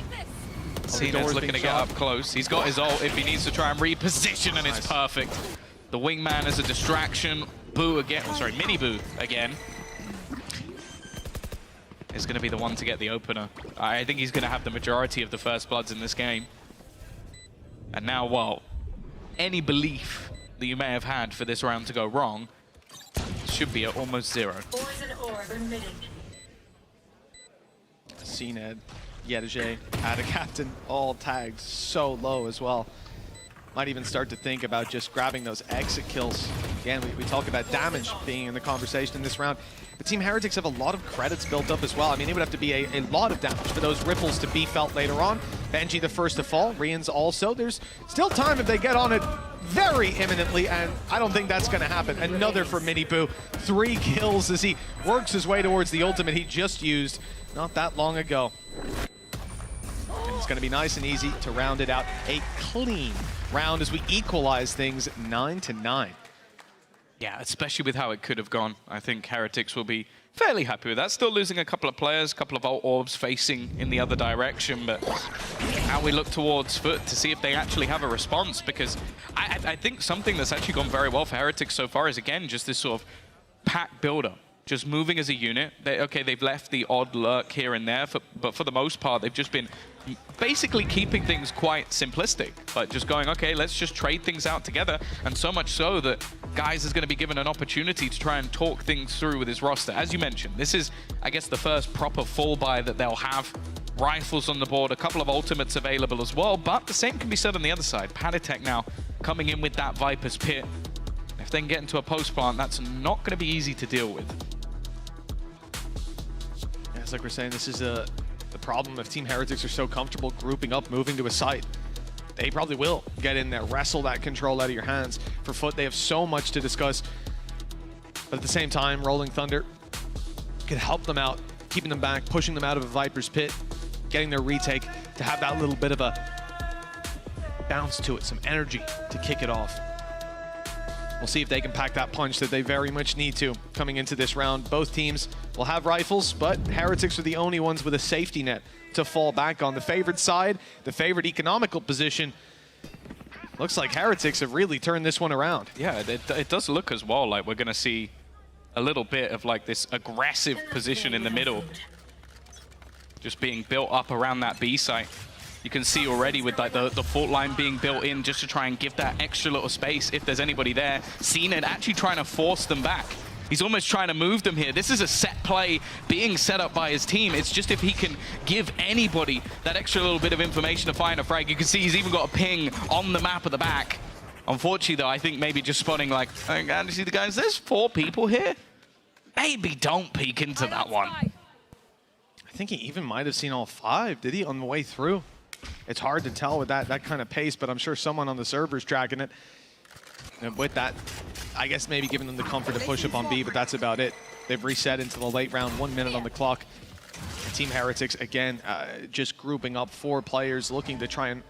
Cena's looking to get up close. He's got his ult if he needs to try and reposition, and it's perfect. The wingman is a distraction. Boo again. Oh, sorry, Mini Boo again. Is going to be the one to get the opener. I think he's going to have the majority of the first bloods in this game. And now, well, any belief that you may have had for this round to go wrong should be at almost zero. CNED, Yedege, had a captain, all tagged so low as well. Might even start to think about just grabbing those exit kills. Again, we talk about damage being in the conversation in this round. But Team Heretics have a lot of credits built up as well. I mean, it would have to be a lot of damage for those ripples to be felt later on. Benji the first to fall, Rian's also. There's still time if they get on it very imminently, and I don't think that's going to happen. Another for Mini Boo. 3 kills as he works his way towards the ultimate he just used not that long ago. And it's going to be nice and easy to round it out. A clean round as we equalize things 9-9. Yeah, especially with how it could have gone. I think Heretics will be fairly happy with that. Still losing a couple of players, a couple of ult orbs facing in the other direction, but now we look towards FUT to see if they actually have a response, because I think something that's actually gone very well for Heretics so far is, again, just this sort of pack builder. Just moving as a unit. They've left the odd lurk here and there, but for the most part, they've just been basically keeping things quite simplistic. Like just going, okay, let's just trade things out together. And so much so that Guys is going to be given an opportunity to try and talk things through with his roster. As you mentioned, this is, I guess, the first proper full buy that they'll have. Rifles on the board, a couple of ultimates available as well, but the same can be said on the other side. Patitech now coming in with that Viper's Pit. If they can get into a post plant, that's not going to be easy to deal with. Yeah, it's like we're saying, this is the problem if Team Heretics are so comfortable grouping up, moving to a site. They probably will get in there, wrestle that control out of your hands. For FUT, they have so much to discuss. But at the same time, Rolling Thunder can help them out, keeping them back, pushing them out of a Viper's Pit, getting their retake to have that little bit of a bounce to it, some energy to kick it off. We'll see if they can pack that punch that they very much need to coming into this round. Both teams will have rifles, but Heretics are the only ones with a safety net to fall back on. The favored side, the favored economical position. Looks like Heretics have really turned this one around. Yeah, it does look as well like we're going to see a little bit of like this aggressive position in the middle, just being built up around that B site. You can see already with like the fault line being built in just to try and give that extra little space if there's anybody there. CNED actually trying to force them back. He's almost trying to move them here. This is a set play being set up by his team. It's just if he can give anybody that extra little bit of information to find a frag. You can see he's even got a ping on the map at the back. Unfortunately, though, I think maybe just spotting like, you see the guys, there's 4 people here. Maybe don't peek into that one. I think he even might have seen all 5, did he, on the way through? It's hard to tell with that kind of pace, but I'm sure someone on the server's tracking it. And with that, I guess maybe giving them the comfort to push up on B, but that's about it. They've reset into the late round, 1 minute on the clock. Team Heretics, again, just grouping up 4 players, looking to try and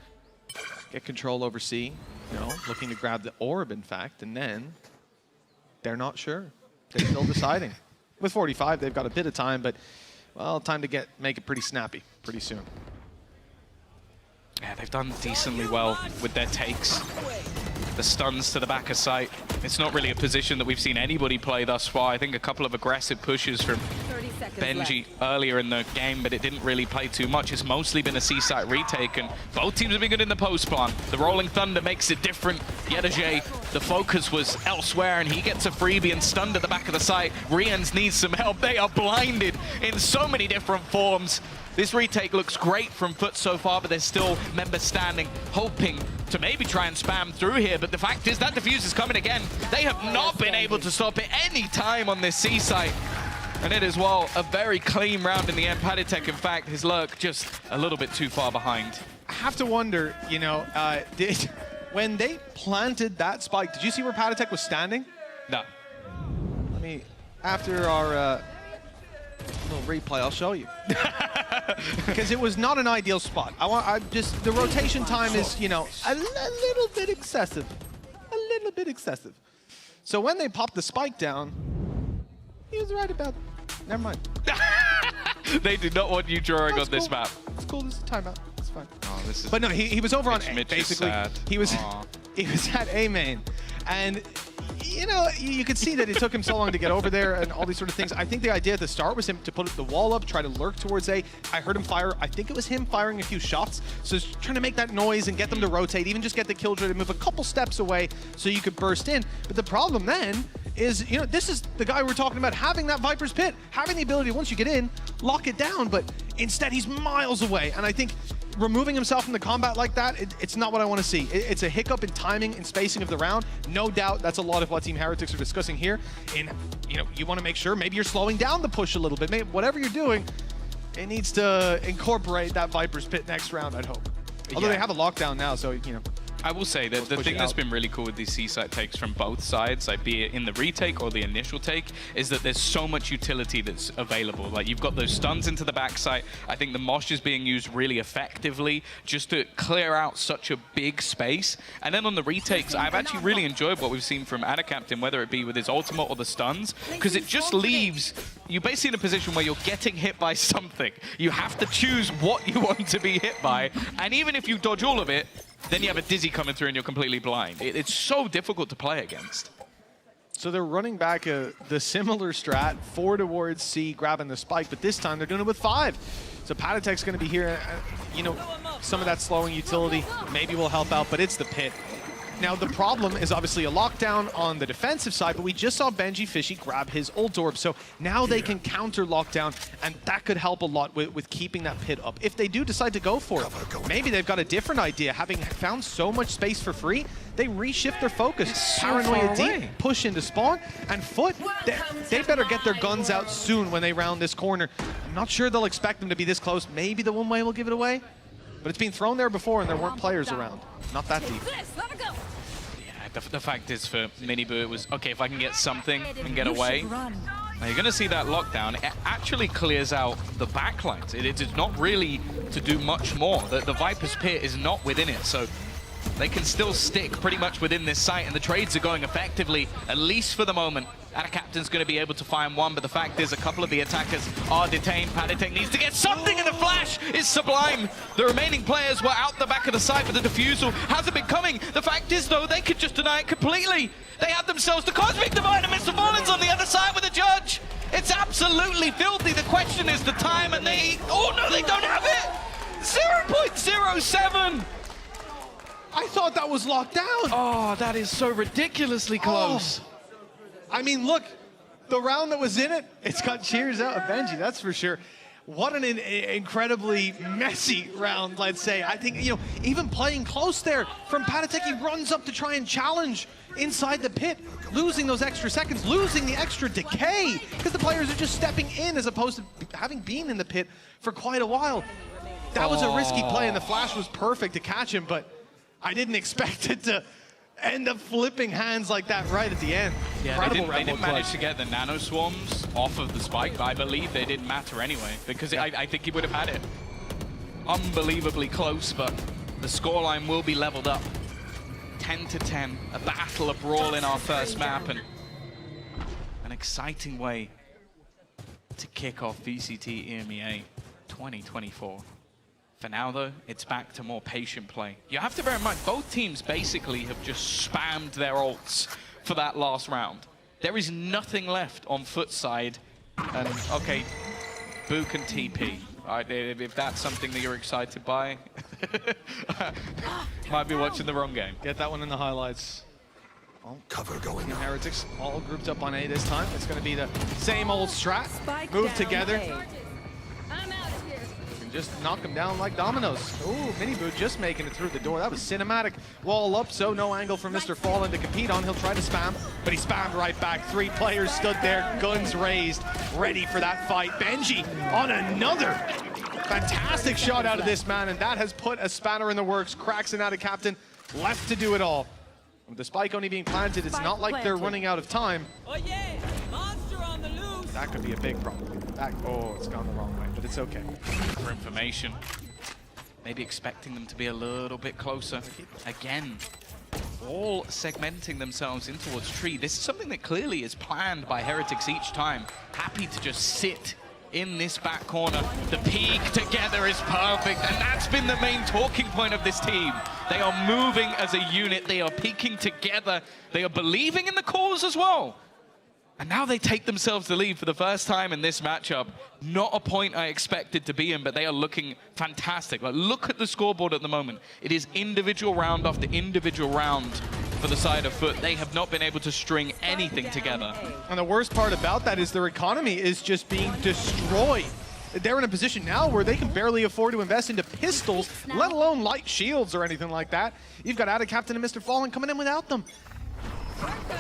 get control over C. You know, looking to grab the orb, in fact, and then they're not sure. They're still deciding. With 45, they've got a bit of time, but, well, time to make it pretty snappy pretty soon. Yeah, they've done decently well with their takes. the stuns to the back of site. It's not really a position that we've seen anybody play thus far. I think a couple of aggressive pushes from 30 seconds Benji left. earlier in the game, but it didn't really play too much. It's mostly been a C-site retake, and both teams have been good in the post plan. The Rolling Thunder makes it different. Yetajay, the focus was elsewhere, and he gets a freebie and stunned at the back of the site. Rians needs some help. They are blinded in so many different forms. This retake looks great from FUT so far, but there's still members standing, hoping to maybe try and spam through here. But the fact is that defuse is coming again. They have not been able to stop it any time on this C site. And it is, well, a very clean round in the end. Paditek, in fact, his lurk just a little bit too far behind. I have to wonder, you know, when they planted that spike, did you see where Paditek was standing? No. Let me, after our little replay, I'll show you. Because it was not an ideal spot. The rotation time is, you know, a little bit excessive. A little bit excessive. So when they popped the spike down, he was right about, never mind. They do not want you drawing on this cool. map. It's cool, this is a timeout, it's fine. Oh, this is But no, he was over on A, Mitch is basically. sad. He was Aw. he was at A main. And you know, you could see that it took him so long to get over there and all these sort of things. I think the idea at the start was him to put the wall up, try to lurk towards A. I heard him fire, I think it was him firing a few shots. So he's trying to make that noise and get them to rotate, even just get the killjoy to move a couple steps away so you could burst in. But the problem then is, you know, this is the guy we're talking about, having that Viper's Pit, having the ability, once you get in, lock it down, but instead he's miles away. And I think removing himself from the combat like that, it's not what I want to see. It's a hiccup in timing and spacing of the round. No doubt that's a lot of what Team Heretics are discussing here. And, you know, you want to make sure maybe you're slowing down the push a little bit. Maybe whatever you're doing, it needs to incorporate that Viper's Pit next round, I'd hope. Although they have a lockdown now, so, you know. I will say that the thing that's been really cool with these C-site takes from both sides, like be it in the retake or the initial take, is that there's so much utility that's available. Like you've got those stuns into the backside. I think the Mosh is being used really effectively just to clear out such a big space. And then on the retakes, I've actually really enjoyed what we've seen from Adacaptain, whether it be with his ultimate or the stuns, because it just leaves you basically in a position where you're getting hit by something. You have to choose what you want to be hit by. And even if you dodge all of it, then you have a Dizzy coming through and you're completely blind. It's so difficult to play against. So they're running back the similar strat, 4 towards C, grabbing the spike, but this time they're doing it with 5. So Paditek's going to be here. You know, some of that slowing utility maybe will help out, but it's the pit. Now, the problem is obviously a lockdown on the defensive side, but we just saw Benji Fishy grab his ult orb, so now they can counter lockdown, and that could help a lot with keeping that pit up. If they do decide to go for it, maybe they've got a different idea. Having found so much space for free, they reshift their focus. Paranoia deep, push into spawn, and FUT, they better get their guns out soon when they round this corner. I'm not sure they'll expect them to be this close. Maybe the one way will give it away, but it's been thrown there before and there weren't players around. Not that deep. Yeah, the fact is for Miniboo, it was, okay, if I can get something and get away. Now you're going to see that lockdown. It actually clears out the backlines. It is not really to do much more. The Viper's Pit is not within it, so they can still stick pretty much within this site, and the trades are going effectively, at least for the moment. Adacaptain's going to be able to find one, but the fact is a couple of the attackers are detained. Paditek needs to get something, and the flash is sublime. The remaining players were out the back of the site, but the defusal hasn't been coming. The fact is, though, they could just deny it completely. They have themselves the Cosmic Divide, and Mr. Fallen's on the other side with the judge. It's absolutely filthy. The question is the time, and oh no, they don't have it. 0.07. I thought that was locked down. Oh, that is so ridiculously close. Oh. I mean, look, the round that was in it, it's got cheers out of Benji, that's for sure. What an incredibly messy round, let's say. I think, you know, even playing close there from Paditek, he runs up to try and challenge inside the pit, losing those extra seconds, losing the extra decay, because the players are just stepping in as opposed to having been in the pit for quite a while. That was a risky play, and the flash was perfect to catch him, but I didn't expect it to end up flipping hands like that right at the end. Yeah, they didn't manage to get the nano swarms off of the spike, but I believe they didn't matter anyway, because I think he would have had it. Unbelievably close, but the scoreline will be leveled up. 10-10, a battle, a brawl in our first map, and an exciting way to kick off VCT EMEA 2024. For now, though, it's back to more patient play. You have to bear in mind, both teams basically have just spammed their ults for that last round. There is nothing left on FUT side. And, okay, Boo can TP. Right, if that's something that you're excited by, might be watching the wrong game. Get that one in the highlights. Cover going on. Heretics all grouped up on A this time. It's going to be the same old strat. Spike Move down together. A. I'm out of here. And just knock them down like dominoes. Ooh, Mini Boo just making it through the door. That was cinematic. Wall up, so no angle for Mr. Fallen to compete on. He'll try to spam, but he spammed right back. 3 players stood there, guns raised, ready for that fight. Benji on another fantastic shot out of this man, and that has put a spanner in the works. Cracks and out of captain, left to do it all. With the spike only being planted, it's not like they're running out of time. Oh yeah, monster on the loose. That could be a big problem. Oh, it's gone the wrong way, but it's okay. For information, maybe expecting them to be a little bit closer. Again, all segmenting themselves in towards tree. This is something that clearly is planned by Heretics each time. Happy to just sit in this back corner. The peak together is perfect, and that's been the main talking point of this team. They are moving as a unit. They are peaking together. They are believing in the cause as well. And now they take themselves the lead for the first time in this matchup. Not a point I expected to be in, but they are looking fantastic. Like, look at the scoreboard at the moment. It is individual round after individual round for the side of FUT. They have not been able to string anything together. And the worst part about that is their economy is just being destroyed. They're in a position now where they can barely afford to invest into pistols, let alone light shields or anything like that. You've got Ada Captain and Mr. Fallen coming in without them.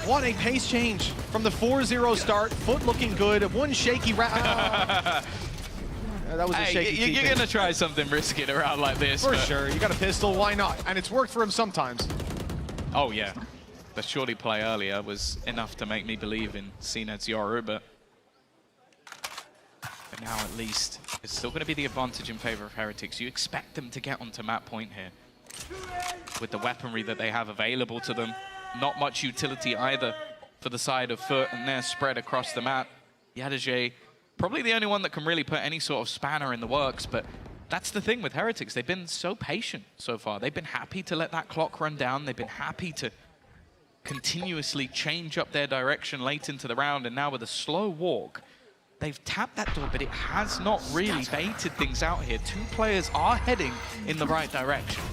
What a pace change from the 4-0 start. FUT looking good. One shaky that was a shaky You're going to try something risky around like this. For sure. You got a pistol, why not? And it's worked for him sometimes. Oh, yeah. The shorty play earlier was enough to make me believe in CNED's Yoru, but now at least it's still going to be the advantage in favor of Heretics. You expect them to get onto map point here with the weaponry that they have available to them. Not much utility either for the side of FUT, and they're spread across the map. Yadajay, probably the only one that can really put any sort of spanner in the works, but that's the thing with Heretics. They've been so patient so far. They've been happy to let that clock run down. They've been happy to continuously change up their direction late into the round, and now with a slow walk, they've tapped that door, but it has not really baited things out here. 2 players are heading in the right direction.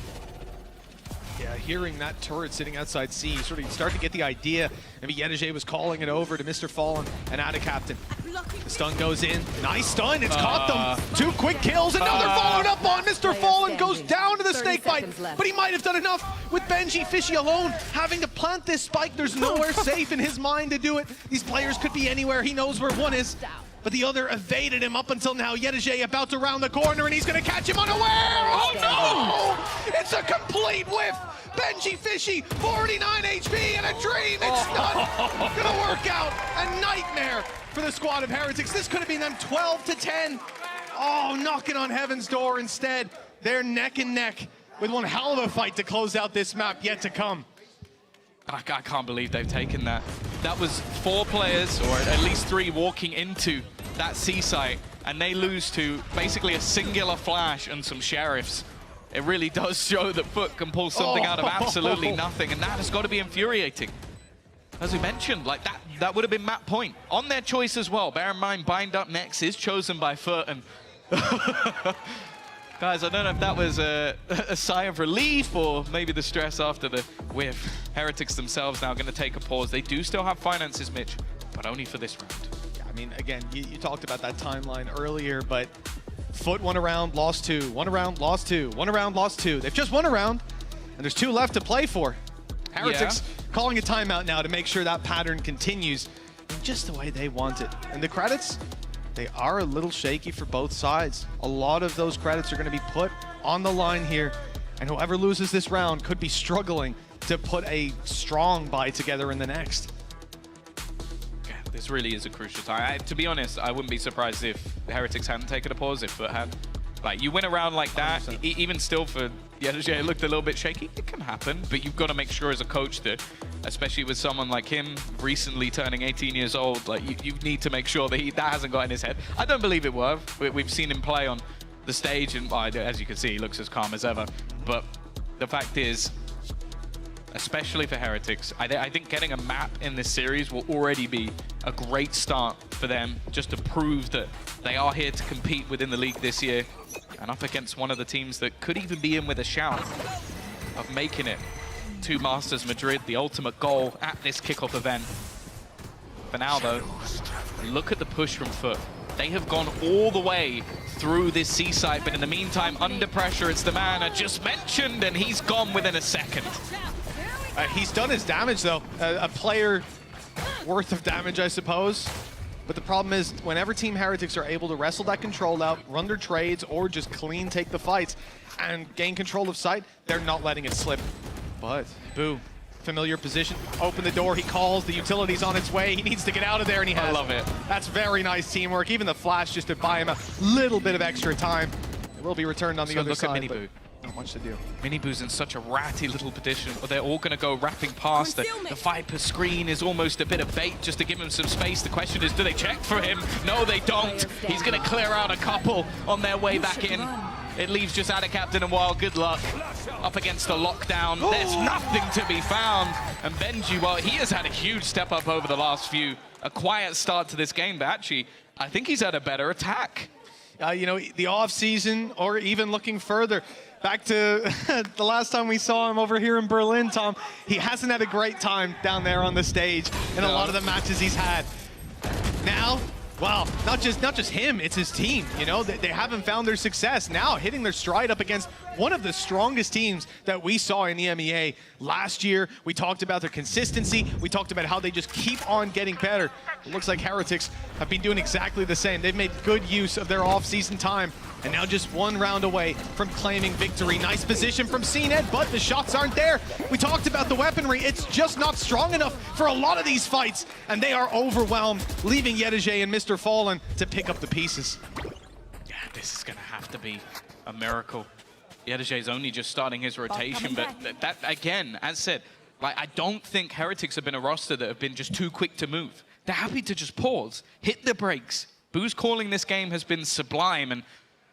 Yeah, hearing that turret sitting outside C, you start to get the idea. Maybe Yedajay was calling it over to Mr. Fallen and Ada Captain. The stun goes in. Nice stun. It's caught them. 2 quick kills. Another followed up on. Mr. Fallen goes down to the snake bite. But he might have done enough with Benji Fishy alone having to plant this spike. There's nowhere safe in his mind to do it. These players could be anywhere. He knows where one is. But the other evaded him up until now. Yedajay about to round the corner, and he's going to catch him unaware. Oh, no! It's a complete whiff. Benji Fishy, 49 HP and a dream. It's not going to work out. A nightmare for the squad of Heretics. This could have been them 12-10. Oh, knocking on heaven's door instead. They're neck and neck with one hell of a fight to close out this map yet to come. I can't believe they've taken that. That was 4 players, or at least 3, walking into that C site, and they lose to basically a singular flash and some sheriffs. It really does show that FUT can pull something out of absolutely nothing, and that has got to be infuriating. As we mentioned, like that would have been map point on their choice as well. Bear in mind, bind up next is chosen by FUT, and guys, I don't know if that was a sigh of relief or maybe the stress after the whiff. Heretics themselves now going to take a pause. They do still have finances, Mitch, but only for this round. Yeah, I mean, again, you talked about that timeline earlier, but FUT won a round, lost 2, won a round, lost 2, won a round, lost 2. They've just won a round, and there's 2 left to play for. Heretics calling a timeout now to make sure that pattern continues just the way they want it. And the credits, they are a little shaky for both sides. A lot of those credits are going to be put on the line here, and whoever loses this round could be struggling to put a strong buy together in the next. Yeah, this really is a crucial time. To be honest, I wouldn't be surprised if the Heretics hadn't taken a pause, if FUT had. Like, you win a round like that, even still for Yedajay, it looked a little bit shaky. It can happen, but you've got to make sure as a coach that, especially with someone like him, recently turning 18 years old, like you need to make sure that that hasn't got in his head. I don't believe it will. We've seen him play on the stage, and well, as you can see, he looks as calm as ever. But the fact is, especially for Heretics, I think getting a map in this series will already be a great start for them, just to prove that they are here to compete within the league this year, and up against one of the teams that could even be in with a shout of making it to Masters Madrid, the ultimate goal at this kickoff event. For now, though, look at the push from FUT. They have gone all the way through this C-site, but in the meantime, under pressure, it's the man I just mentioned, and he's gone within a second. He's done his damage, though. A player worth of damage, I suppose. But the problem is, whenever Team Heretics are able to wrestle that control out, run their trades, or just clean take the fights and gain control of site, they're not letting it slip. But Boo, familiar position, open the door, he calls, the utility's on its way, he needs to get out of there, and he has. I love it. That's very nice teamwork. Even the flash just to buy him a little bit of extra time. It will be returned on the other side. Look at Mini Boo. Not much to do. Mini Boo's in such a ratty little position. They're all going to go wrapping past. The Viper screen is almost a bit of bait just to give him some space. The question is, do they check for him? No, they don't. He's going to clear out a couple on their way back in. It leaves just Ada Captain and Wild. Good luck. Up against the lockdown. There's nothing to be found. And Benji, well, he has had a huge step up over the last few. A quiet start to this game, but actually, I think he's had a better attack. You know, the off-season, or even looking further, back to the last time we saw him over here in Berlin, Tom, he hasn't had a great time down there on the stage in a lot of the matches he's had. Now, well, not just him, it's his team, you know, they haven't found their success. Now hitting their stride up against one of the strongest teams that we saw in the EMEA last year. We talked about their consistency. We talked about how they just keep on getting better. It looks like Heretics have been doing exactly the same. They've made good use of their off-season time, and now just one round away from claiming victory. Nice position from CNED, but the shots aren't there. We talked about the weaponry. It's just not strong enough for a lot of these fights, and they are overwhelmed, leaving Yedije and Mr. Fallen to pick up the pieces. Yeah, this is going to have to be a miracle. Yedije's only just starting his rotation, but that, again, as said, like, I don't think Heretics have been a roster that have been just too quick to move. They're happy to just pause, hit the brakes. Boo's calling this game has been sublime, and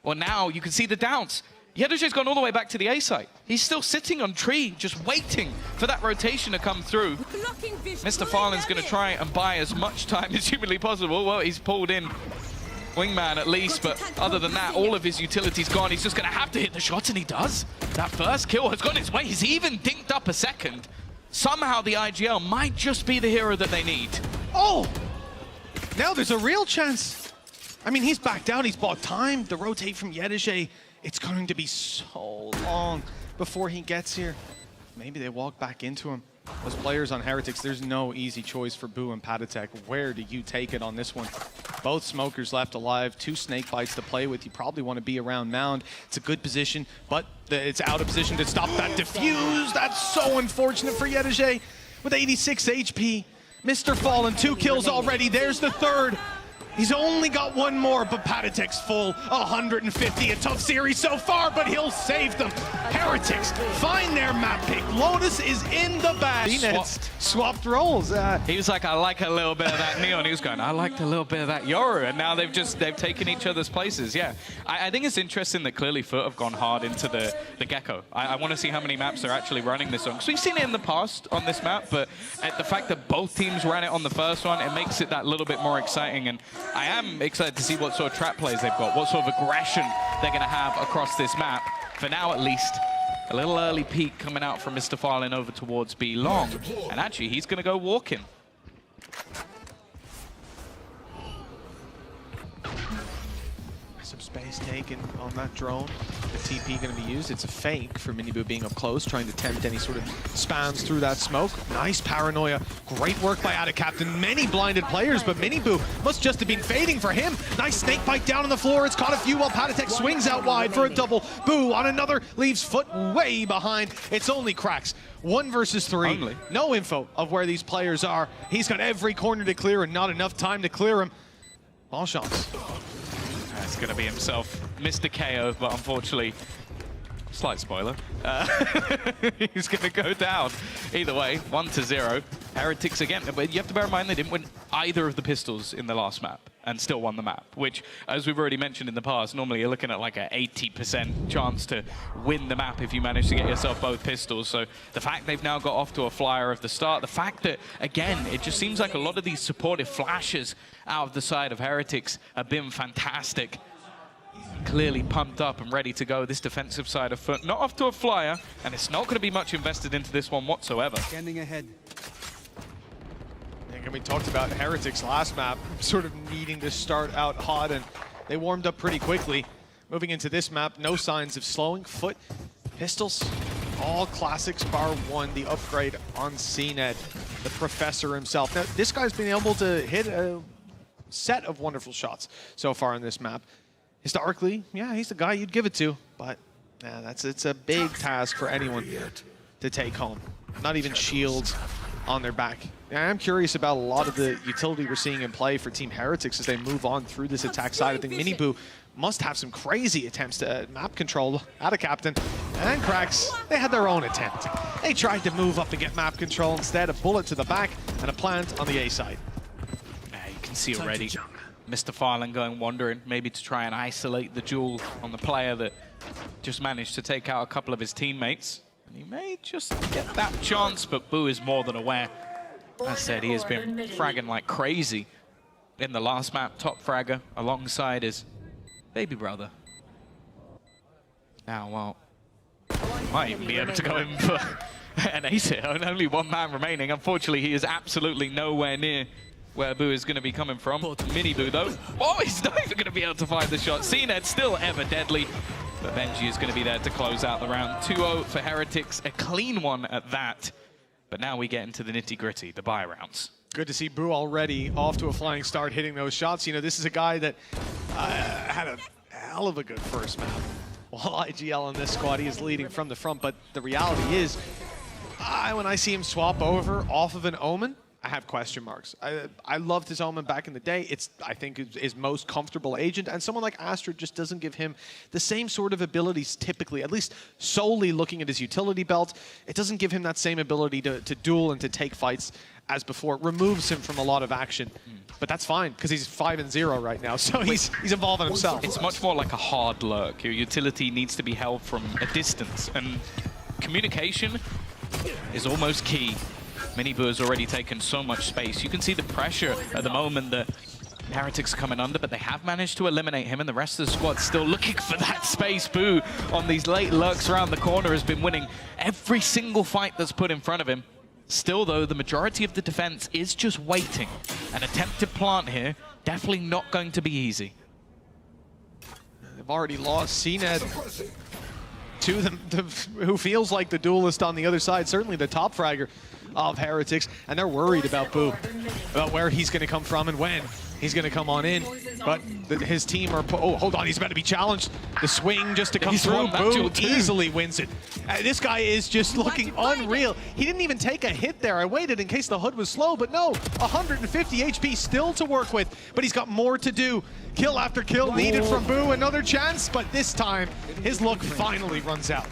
well, now you can see the downs. Yedije's gone all the way back to the A site. He's still sitting on tree, just waiting for that rotation to come through. Mr. Farland's going to try and buy as much time as humanly possible. Well, he's pulled in Wingman at least, but other than that, all of his utility's gone. He's just going to have to hit the shots, and he does. That first kill has gone his way. He's even dinked up a second. Somehow the IGL might just be the hero that they need. Oh! Now there's a real chance. I mean, he's backed out. He's bought time. The rotate from Yedije, it's going to be so long before he gets here. Maybe they walk back into him. Those players on Heretics, there's no easy choice for Boo and Patatek. Where do you take it on this one? Both smokers left alive, 2 snake bites to play with. You probably want to be around Mound. It's a good position, but it's out of position to stop that defuse. That's so unfortunate for Yedije with 86 HP. Mr. Fallen, 2 kills already. There's the third. He's only got 1 more, but Patatek's full. 150, a tough series so far, but he'll save them. Heretics find their map pick. Lotus is in the bag. Swapped roles. He was like, I like a little bit of that Neon. He was going, I liked a little bit of that Yoru. And now they've taken each other's places. Yeah, I think it's interesting that clearly FUT have gone hard into the Gecko. I want to see how many maps they're actually running this on. Because we've seen it in the past on this map, but the fact that both teams ran it on the first one, it makes it that little bit more exciting. And I am excited to see what sort of trap plays they've got, what sort of aggression they're going to have across this map. For now, at least, a little early peek coming out from Mr. Farlin over towards B long. And actually, he's going to go walking. Some space taken on that drone. The TP going to be used. It's a fake for Miniboo being up close, trying to tempt any sort of spams through that smoke. Nice paranoia. Great work by Ada Captain. Many blinded players, but Miniboo must just have been fading for him. Nice snake bite down on the floor. It's caught a few while Patatek swings out wide for a double. Boo on another, leaves FUT way behind. It's only cracks. 1 versus 3. Only. No info of where these players are. He's got every corner to clear and not enough time to clear him. Ball shots. It's going to be himself, Mr. KO, but unfortunately, slight spoiler, he's going to go down. Either way, 1-0. Heretics again, but you have to bear in mind they didn't win either of the pistols in the last map and still won the map, which, as we've already mentioned in the past, normally you're looking at like an 80% chance to win the map if you manage to get yourself both pistols. So the fact they've now got off to a flyer of the start, the fact that, again, it just seems like a lot of these supportive flashes out of the side of Heretics have been fantastic. Clearly pumped up and ready to go. This defensive side of FUT, not off to a flyer, and it's not going to be much invested into this one whatsoever. Standing ahead. And we talked about Heretics last map, sort of needing to start out hot, and they warmed up pretty quickly. Moving into this map, no signs of slowing. FUT, pistols, all classics, bar one, the upgrade on CNED, the professor himself. Now, this guy's been able to hit a set of wonderful shots so far on this map. Historically, yeah, he's the guy you'd give it to, but yeah, it's a big task for anyone to take home. Not even shields on their back. Yeah, I'm curious about a lot of the utility we're seeing in play for Team Heretics as they move on through this attack side. I think Miniboo must have some crazy attempts to map control out of Captain. And Cracks, they had their own attempt. They tried to move up and get map control instead, a bullet to the back and a plant on the A side. You can see already Mr. Farland going wandering, maybe to try and isolate the duel on the player that just managed to take out a couple of his teammates. And he may just get that chance, but Boo is more than aware. As I said, he has been fragging like crazy in the last map, top fragger, alongside his baby brother. Now, well, he might even be able to go in for an ace here, and only one man remaining. Unfortunately, he is absolutely nowhere near where Boo is going to be coming from. Mini Boo, though. Oh, he's not even going to be able to find the shot. CNED still ever deadly, but Benji is going to be there to close out the round. 2-0 for Heretics, a clean one at that. But now we get into the nitty-gritty, the buy rounds. Good to see Boo already off to a flying start, hitting those shots. You know, this is a guy that had a hell of a good first map. While IGL in this squad, he is leading from the front, but the reality is, when I see him swap over off of an Omen, I have question marks. I loved his Omen back in the day. It's, I think, his most comfortable agent, and someone like Astra just doesn't give him the same sort of abilities typically, at least solely looking at his utility belt. It doesn't give him that same ability to duel and to take fights as before. It removes him from a lot of action. But that's fine, because he's 5-0 right now, so he's involving himself. It's much more like a hard lurk. Your utility needs to be held from a distance, and communication is almost key. Miniboo has already taken so much space. You can see the pressure at the moment that Heretics are coming under, but they have managed to eliminate him, and the rest of the squad still looking for that space. Boo on these late lurks around the corner has been winning every single fight that's put in front of him. Still, though, the majority of the defense is just waiting. An attempted plant here, definitely not going to be easy. They've already lost CNED to them, who feels like the duelist on the other side, certainly the top fragger of Heretics, and they're worried about Boo, about where he's going to come from and when he's going to come on in. But his team are... Oh, hold on, he's about to be challenged. The swing just to come through. Boo easily wins it. This guy is just looking unreal. He didn't even take a hit there. I waited in case the HUD was slow, but no. 150 HP still to work with, but he's got more to do. Kill after kill needed from Boo. Another chance, but this time his luck finally runs out.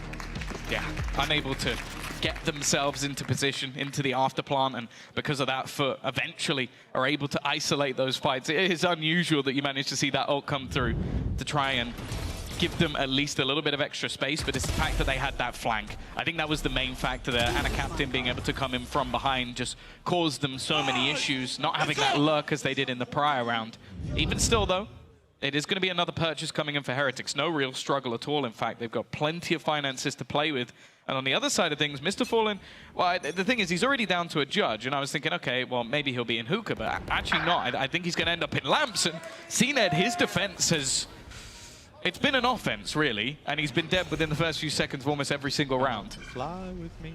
Yeah, unable to get themselves into position, into the after plant, and because of that, FUT eventually are able to isolate those fights. It is unusual that you manage to see that ult come through to try and give them at least a little bit of extra space, but it's the fact that they had that flank. I think that was the main factor there, and a captain being able to come in from behind just caused them so many issues, not having that lurk as they did in the prior round. Even still, though, it is going to be another purchase coming in for Heretics. No real struggle at all, in fact. They've got plenty of finances to play with. And on the other side of things, Mr. Fallen, well, the thing is, he's already down to a judge. And I was thinking, okay, well, maybe he'll be in hookah, but actually not. I think he's going to end up in lamps. And CNED, his defense has... It's been an offense, really. And he's been dead within the first few seconds of almost every single round. Fly with me,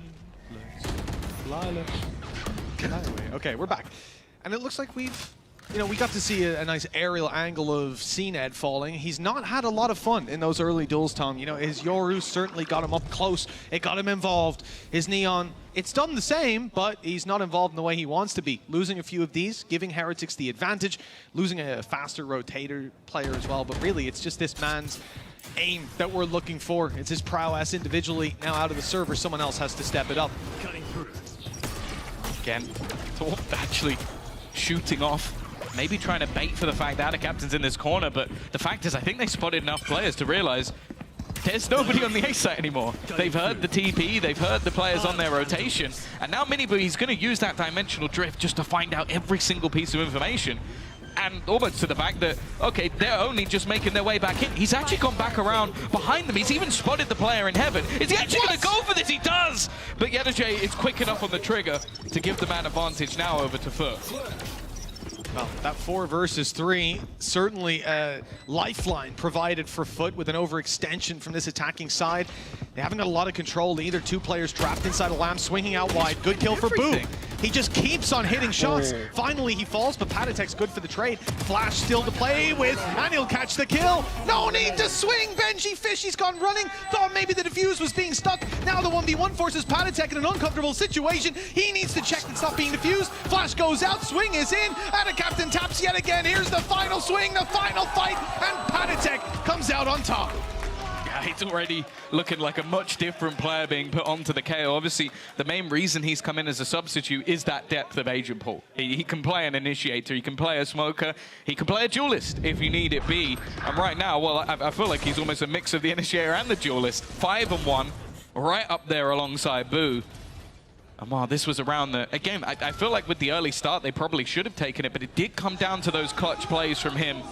let's fly, let's fly away. Okay, we're back. And it looks like we've... You know, we got to see a nice aerial angle of CNED falling. He's not had a lot of fun in those early duels, Tom. You know, his Yoru certainly got him up close. It got him involved. His Neon, it's done the same, but he's not involved in the way he wants to be. Losing a few of these, giving Heretics the advantage, losing a faster rotator player as well. But really, it's just this man's aim that we're looking for. It's his prowess individually. Now out of the server, someone else has to step it up. Cutting through. Again, Thor actually shooting off. Maybe trying to bait for the fact that the captain's in this corner, but the fact is I think they spotted enough players to realize there's nobody on the A site anymore. They've heard the TP, they've heard the players on their rotation, and now Minibu's going to use that dimensional drift just to find out every single piece of information. And almost to the fact that, okay, they're only just making their way back in. He's actually gone back around behind them. He's even spotted the player in heaven. Is he actually going to go for this? He does! But Yedaje is quick enough on the trigger to give the man advantage now over to FUT. Well, that 4 versus 3, certainly a lifeline provided for FUT with an overextension from this attacking side. They haven't got a lot of control either. 2 players trapped inside a lamp, swinging out wide. Good kill for Boo. He just keeps on hitting shots. Finally, he falls, but Patatek's good for the trade. Flash still to play with, and he'll catch the kill. No need to swing. Benji Fish, he's gone running. Thought maybe the defuse was being stuck. Now the 1v1 forces Patatek in an uncomfortable situation. He needs to check it's not being defused. Flash goes out, swing is in, and a captain taps yet again. Here's the final swing, the final fight, and Patatek comes out on top. Yeah, he's already looking like a much different player being put onto the KO. Obviously, the main reason he's come in as a substitute is that depth of agent pool. He can play an initiator, he can play a smoker, he can play a duelist if you need it be. And right now, well, I feel like he's almost a mix of the initiator and the duelist. 5 and 1, right up there alongside Boo. And wow, this was around the... Again, I feel like with the early start, they probably should have taken it, but it did come down to those clutch plays from him.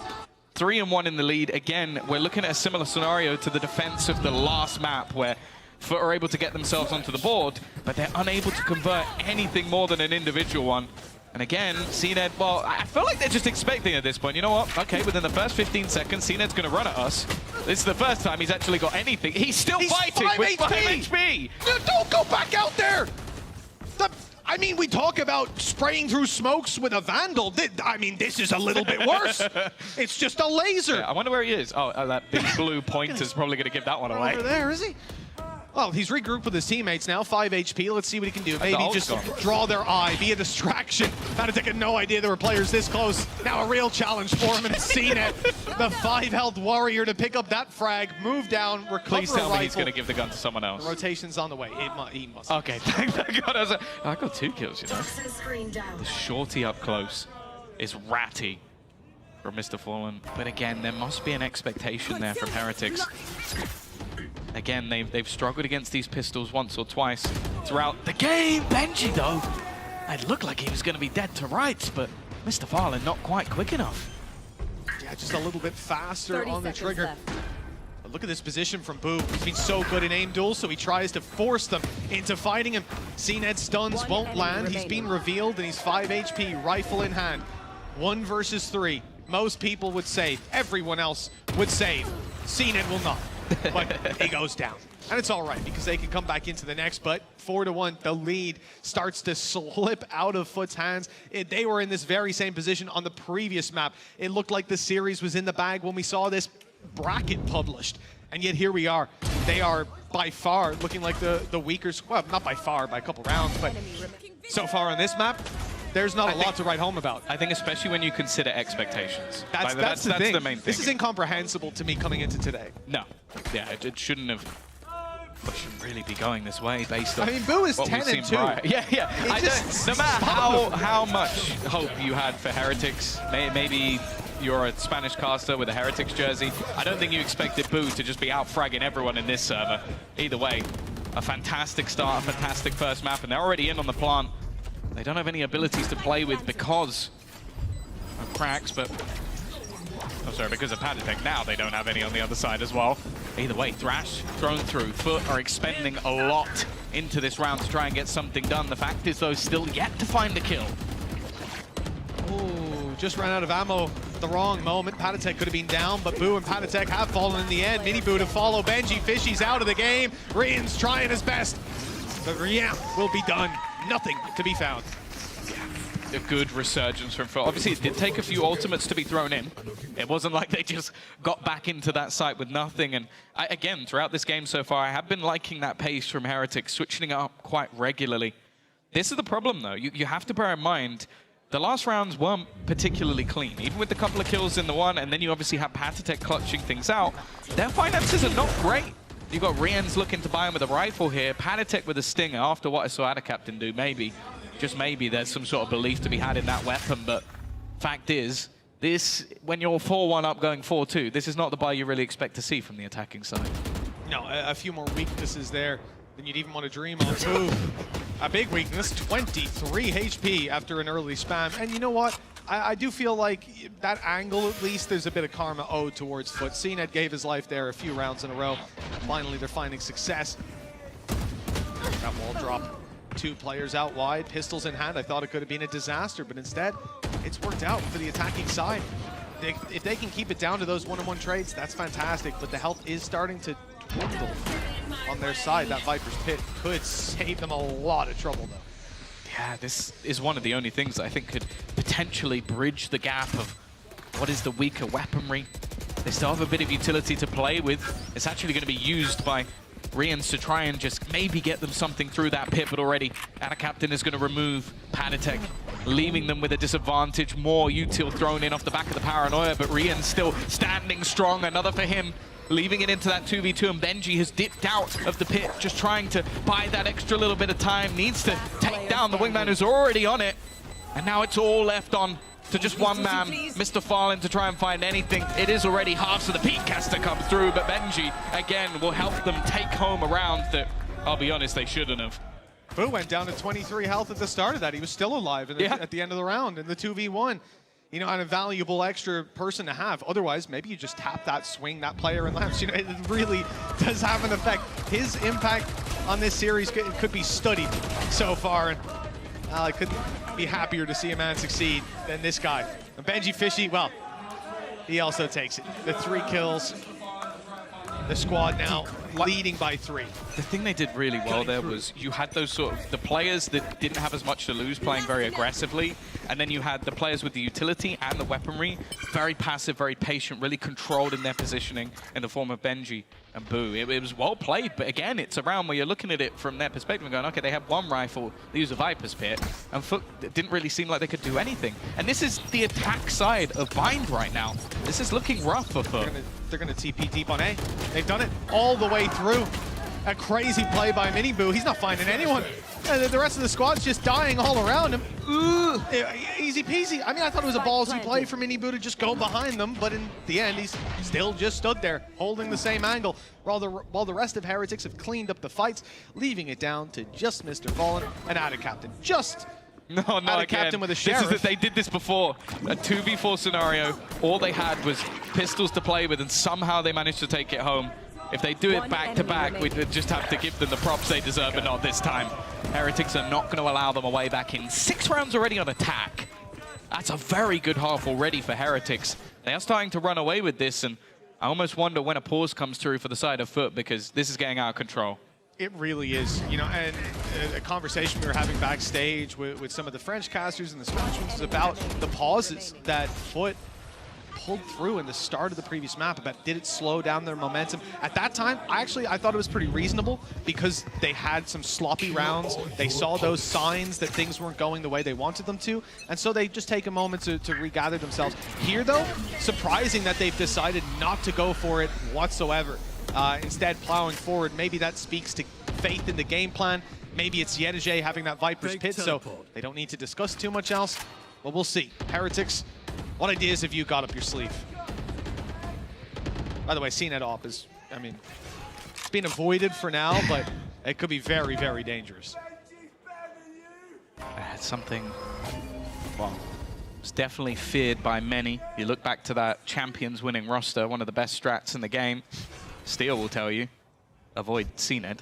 3 and 1 in the lead. Again, we're looking at a similar scenario to the defense of the last map where FUT are able to get themselves onto the board, but they're unable to convert anything more than an individual one. And again, CNED, well, I feel like they're just expecting at this point, you know what? Okay, within the first 15 seconds, CNED's going to run at us. This is the first time he's actually got anything. He's still fighting with 5 HP. Dude, don't go back out there. I mean, we talk about spraying through smokes with a Vandal. I mean, this is a little bit worse. It's just a laser. Yeah, I wonder where he is. Oh, that big blue pointer's probably going to give that one away. Over there, is he? Well, he's regrouped with his teammates now, 5 HP. Let's see what he can do. Maybe just draw their eye, be a distraction. Patatek had no idea there were players this close. Now a real challenge for him, and it's seen it. The 5 health warrior to pick up that frag, move down, recover Please tell me he's rifle. going to give the gun to someone else. The rotation's on the way. He must. Okay, thank God. I got 2 kills, you know. The shorty up close is ratty from Mr. Fallen. But again, there must be an expectation there from Heretics. Again, they've struggled against these pistols once or twice throughout the game. Benji, though, it looked like he was going to be dead to rights, but Mr. Fallen not quite quick enough. Yeah, just a little bit faster on the trigger. But look at this position from Boo. He's been so good in aim duels, so he tries to force them into fighting him. CNED stuns won't land. He's been revealed, and he's 5 HP, rifle in hand. 1 versus 3. Most people would save. Everyone else would save. CNED will not. But he goes down. And it's all right, because they can come back into the next, but 4-1, the lead starts to slip out of FUT's hands. They were in this very same position on the previous map. It looked like the series was in the bag when we saw this bracket published. And yet here we are. They are by far looking like the weaker, well, not by far, by a couple rounds, but so far on this map, there's not a lot to write home about. I think especially when you consider expectations. That's the thing. The main thing. This is incomprehensible to me coming into today. No. Yeah, it shouldn't have... It shouldn't really be going this way based on... I mean, Boo is 10 and 2. Yeah. No matter how much hope you had for Heretics, maybe you're a Spanish caster with a Heretics jersey, I don't think you expected Boo to just be out fragging everyone in this server. Either way, a fantastic start, a fantastic first map, and they're already in on the plant. They don't have any abilities to play with because of cracks, but... Oh, sorry, because of Patatek now, they don't have any on the other side as well. Either way, Thrash thrown through. FUT are expending a lot into this round to try and get something done. The fact is, though, still yet to find a kill. Ooh, just ran out of ammo at the wrong moment. Patatek could have been down, but Boo and Patatek have fallen in the end. Mini-Boo to follow. Benji Fishy's out of the game. Rian's trying his best, but Rian will be done. Nothing to be found. A good resurgence from FUT. Obviously, it did take a few ultimates to be thrown in. It wasn't like they just got back into that site with nothing. And again, throughout this game so far, I have been liking that pace from Heretics, switching it up quite regularly. This is the problem, though. You have to bear in mind, the last rounds weren't particularly clean. Even with the couple of kills in the one, and then you obviously have Patatek clutching things out, their finances are not great. You've got Rian's looking to buy him with a rifle here, Patatek with a stinger after what I saw Ada Captain do, maybe. just maybe there's some sort of belief to be had in that weapon, but fact is, this, when you're 4-1 up going 4-2, this is not the buy you really expect to see from the attacking side. No, a few more weaknesses there than you'd even want to dream of. Ooh, a big weakness, 23 HP after an early spam. And you know what? I do feel like that angle, at least, there's a bit of karma owed towards FUT. CNED gave his life there a few rounds in a row. Finally, they're finding success. That wall drop. 2 players out wide, pistols in hand. I thought it could have been a disaster, but instead, it's worked out for the attacking side. If they can keep it down to those one-on-one trades, that's fantastic, but the health is starting to dwindle on their side. That Viper's Pit could save them a lot of trouble, though. Yeah, this is one of the only things that I think could potentially bridge the gap of what is the weaker weaponry. They still have a bit of utility to play with. It's actually going to be used by Rians to try and just maybe get them something through that pit, but already Captain is going to remove Panatek, leaving them with a disadvantage. More util thrown in off the back of the paranoia, but Rians still standing strong. Another for him, leaving it into that 2v2, and Benji has dipped out of the pit, just trying to buy that extra little bit of time. Needs to take down the wingman who's already on it, and now it's all left on to just one man, Mr. Fallen, to try and find anything. It is already half, so the peak caster comes through, but Benji, again, will help them take home a round that, I'll be honest, they shouldn't have. Fu went down to 23 health at the start of that. He was still alive at the end of the round in the 2v1. You know, and a valuable extra person to have. Otherwise, maybe you just tap that swing, that player in lamps. You know, it really does have an effect. His impact on this series could be studied so far. And I couldn't be happier to see a man succeed than this guy. And Benji Fishy, well, he also takes it. The 3 kills. The squad now leading by 3. The thing they did really well there was you had those sort of the players that didn't have as much to lose playing very aggressively, and then you had the players with the utility and the weaponry, very passive, very patient, really controlled in their positioning in the form of Benji and Boo. It was well played, but again, it's a round where you're looking at it from their perspective and going, okay, they have 1 rifle, they use a Viper's Pit, and FUT didn't really seem like they could do anything. And this is the attack side of Bind right now. This is looking rough for FUT. They're gonna TP deep on A. They've done it all the way through. A crazy play by Mini Boo. He's not finding anyone. The rest of the squad's just dying all around him. Ooh, easy peasy. I mean, I thought it was a ballsy play for Mini Boo to just go behind them, but in the end, he's still just stood there, holding the same angle, while the rest of Heretics have cleaned up the fights, leaving it down to just Mr. Fallen and Captain. Just No, not again. Captain with a sheriff. They did this before. A 2v4 scenario. All they had was pistols to play with, and somehow they managed to take it home. If they do it back-to-back, we'd just have to give them the props they deserve, but not this time. Heretics are not going to allow them away back in. 6 rounds already on attack. That's a very good half already for Heretics. They are starting to run away with this, and I almost wonder when a pause comes through for the side of FUT, because this is getting out of control. It really is, you know, and a conversation we were having backstage with some of the French casters and the Spanish ones is about the pauses that FUT pulled through in the start of the previous map. About did it slow down their momentum? At that time, I thought it was pretty reasonable because they had some sloppy rounds. They saw those signs that things weren't going the way they wanted them to, and so they just take a moment to regather themselves. Here, though, surprising that they've decided not to go for it whatsoever. Instead, plowing forward. Maybe that speaks to faith in the game plan. Maybe it's Yedijay having that Viper's Pit, so they don't need to discuss too much else. But we'll see. Heretics, what ideas have you got up your sleeve? By the way, CNED op is, I mean, it's been avoided for now, but it could be very, very dangerous. It's something, well, it's definitely feared by many. You look back to that Champions winning roster, one of the best strats in the game. Steel will tell you, avoid CNED.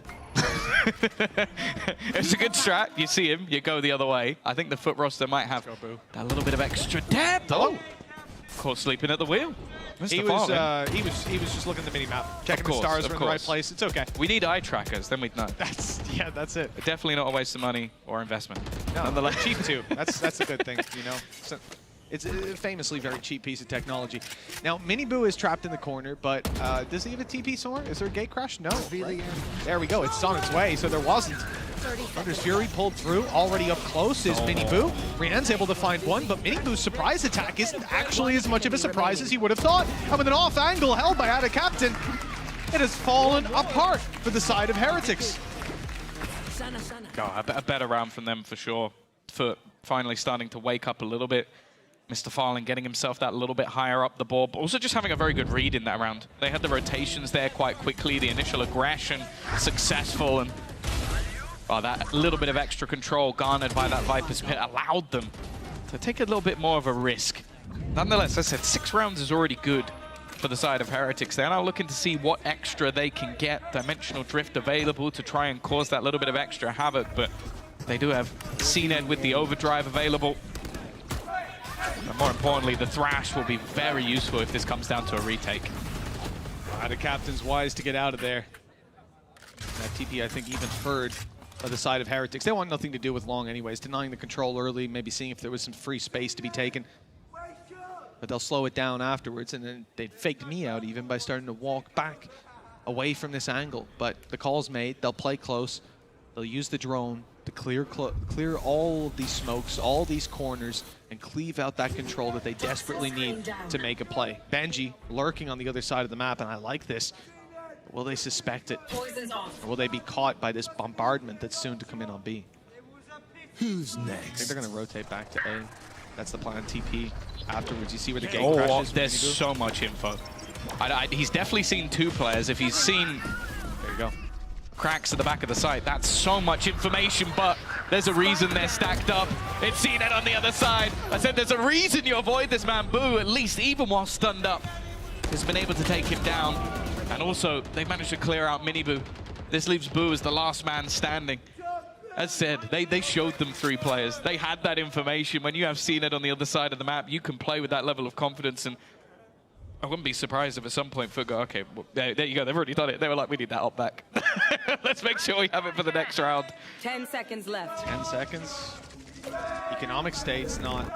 It's a good strat. You see him, you go the other way. I think the FUT roster might have a little bit of extra depth. Oh, caught sleeping at the wheel. He was just looking at the mini map, checking the stars were in the right place. It's okay. We need eye trackers, then we'd know. That's it. Definitely not a waste of money or investment. No, nonetheless, cheap too. That's a good thing, you know. So, it's a famously very cheap piece of technology. Now, Mini Boo is trapped in the corner, but does he have a TP somewhere? Is there a gate crash? No. Right? There we go. It's on its way, so there wasn't. Thunder's Fury pulled through. Already up close is Mini Boo. Rian's able to find one, but Mini Boo's surprise attack isn't actually as much of a surprise as he would have thought. And with an off angle held by Captain, it has fallen apart for the side of Heretics. God, a better round from them for sure. FUT finally starting to wake up a little bit. Mr. Farland getting himself that little bit higher up the board, but also just having a very good read in that round. They had the rotations there quite quickly, the initial aggression successful, and that little bit of extra control garnered by that Viper's Pit allowed them to take a little bit more of a risk. Nonetheless, as I said, 6 rounds is already good for the side of Heretics. They're now looking to see what extra they can get. Dimensional Drift available to try and cause that little bit of extra havoc, but they do have CNED with the overdrive available. And more importantly, the Thrash will be very useful if this comes down to a retake. The captain's wise to get out of there. That TP, I think, even furred by the side of Heretics. They want nothing to do with Long anyways, denying the control early, maybe seeing if there was some free space to be taken. But they'll slow it down afterwards, and then they faked me out even by starting to walk back away from this angle. But the call's made, they'll play close, they'll use the drone to clear all of these smokes, all these corners, and cleave out that control that they desperately need to make a play. Benji lurking on the other side of the map, and I like this. Will they suspect it? Or will they be caught by this bombardment that's soon to come in on B? Who's I next? think they're going to rotate back to A. That's the plan. TP afterwards. You see where the gate crashes? There's so much info. He's definitely seen 2 players. If he's seen There you go. cracks at the back of the site, that's so much information, but there's a reason they're stacked up. It's CNED on the other side. I said there's a reason you avoid this man. Boo, at least even while stunned up, has been able to take him down. And also, they've managed to clear out Mini Boo. This leaves Boo as the last man standing. As said, they showed them 3 players. They had that information. When you have CNED on the other side of the map, you can play with that level of confidence, and I wouldn't be surprised if at some point FUT go, okay, well, there you go, they've already done it. They were like, we need that up back. Let's make sure we have it for the next round. 10 seconds left. 10 seconds. Economic state's not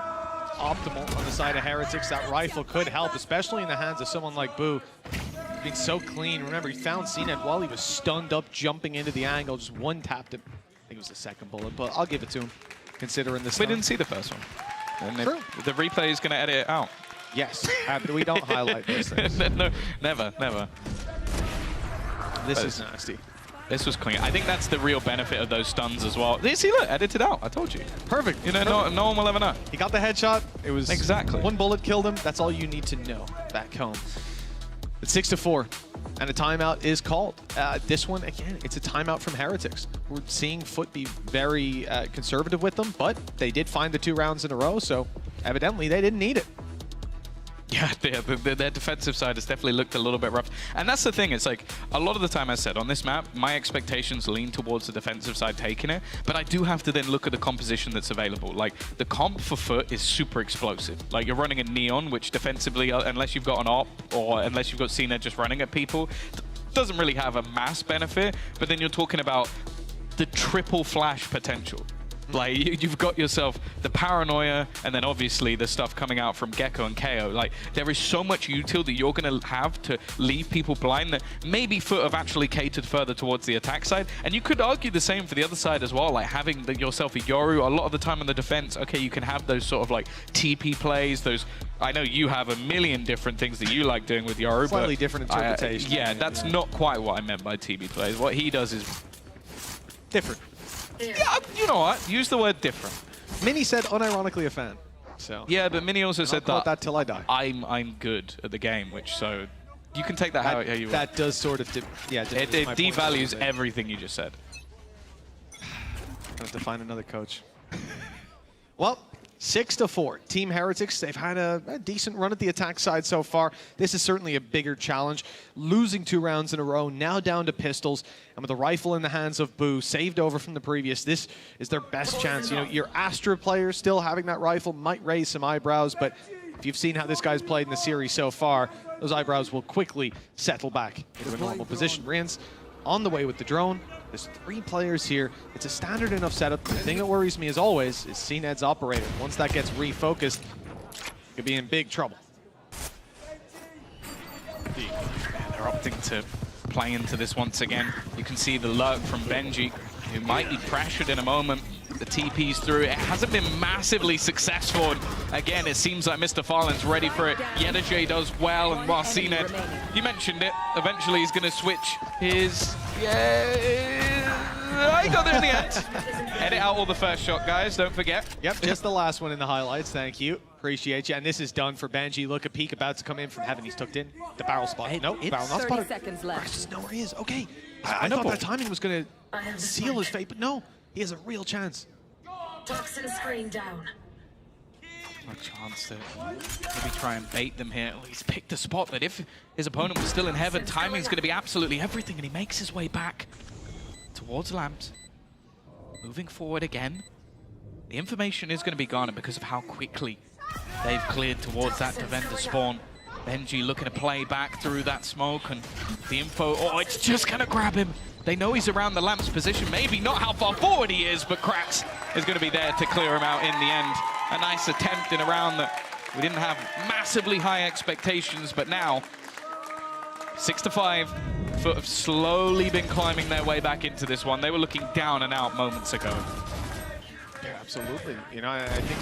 optimal on the side of Heretics. That rifle could help, especially in the hands of someone like Boo. Being so clean. Remember, he found CNED while he was stunned up, jumping into the angle, just one-tapped him. I think it was the second bullet, but I'll give it to him, considering this. We didn't see the first one. And the replay is going to edit it out. Yes, we don't highlight those things. No, never. This is nasty. This was clean. I think that's the real benefit of those stuns as well. See, look, edited out. I told you. Perfect. You know, no one will ever know. He got the headshot. It was exactly 1 bullet killed him. That's all you need to know back home. It's 6-4, and a timeout is called. This one, again, it's a timeout from Heretics. We're seeing FUT be very conservative with them, but they did find the 2 rounds in a row, so evidently they didn't need it. Yeah, their defensive side has definitely looked a little bit rough. And that's the thing, it's like, a lot of the time I said, on this map, my expectations lean towards the defensive side taking it, but I do have to then look at the composition that's available. Like, the comp for FUT is super explosive. Like, you're running a Neon, which defensively, unless you've got an op, or unless you've got CNED just running at people, doesn't really have a mass benefit, but then you're talking about the triple flash potential. Like, you've got yourself the paranoia, and then obviously the stuff coming out from Gecko and KO. Like, there is so much util that you're going to have to leave people blind that maybe FUT have actually catered further towards the attack side. And you could argue the same for the other side as well, like having yourself a Yoru. A lot of the time on the defense, okay, you can have those sort of like TP plays, those... I know you have a million different things that you like doing with Yoru, Slightly but different interpretation. Yeah, that's not quite what I meant by TP plays. What he does is... Different. Yeah, you know what? Use the word different. Mini said unironically a fan. So yeah, but Mini also said that till I die. I'm good at the game, which so you can take that how you want. That does sort of it devalues everything you just said. I have to find another coach. Well, 6-4. Team Heretics, they've had a decent run at the attack side so far. This is certainly a bigger challenge. Losing 2 rounds in a row, now down to pistols, and with a rifle in the hands of Boo, saved over from the previous, this is their best chance. You know, your Astra player still having that rifle might raise some eyebrows, but if you've seen how this guy's played in the series so far, those eyebrows will quickly settle back into a normal position. Rians on the way with the drone. There's 3 players here. It's a standard enough setup. The thing that worries me, as always, is CNED's operator. Once that gets refocused, could be in big trouble. They're opting to play into this once again. You can see the lurk from Benji, who might be pressured in a moment. The TP's through. It hasn't been massively successful. And again, it seems like Mr. Farland's ready for it. Yedajay does well, and while CNED, you mentioned it, eventually he's going to switch his... Yeah, got there in the end. Edit out all the first shot, guys. Don't forget. Yep, just the last one in the highlights. Thank you. Appreciate you. And this is done for Benji. Look at Peek about to come in from heaven. He's tucked in. The barrel spot. Nope, barrel not 30 spotted. seconds left. Crash doesn't know where he is. Okay. I thought that timing was going to seal his fate, but no. He has a real chance. Toxin screen down. A chance to maybe try and bait them here. He's picked a spot that if his opponent was still in heaven, timing's going to be absolutely everything, and he makes his way back towards Lamps. Moving forward again. The information is going to be garnered because of how quickly they've cleared towards that defender spawn. Benji looking to play back through that smoke, and the info, oh, it's just going to grab him. They know he's around the Lamps position, maybe not how far forward he is, but Krax is going to be there to clear him out in the end. A nice attempt in a round that we didn't have massively high expectations, but now 6-5. FUT have slowly been climbing their way back into this one. They were looking down and out moments ago. Yeah, absolutely. You know, I think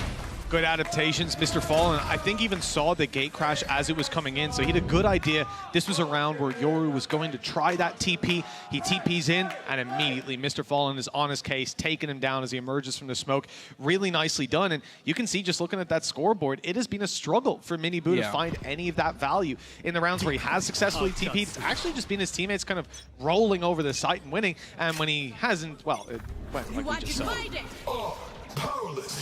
good adaptations. Mr. Fallen, I think, even saw the gate crash as it was coming in, so he had a good idea. This was a round where Yoru was going to try that TP. He TPs in, and immediately Mr. Fallen is on his case, taking him down as he emerges from the smoke. Really nicely done, and you can see just looking at that scoreboard, it has been a struggle for Minibu to find any of that value. In the rounds where he has successfully TP'd, it's actually just been his teammates kind of rolling over the site and winning, and when he hasn't, well, it went like we just saw.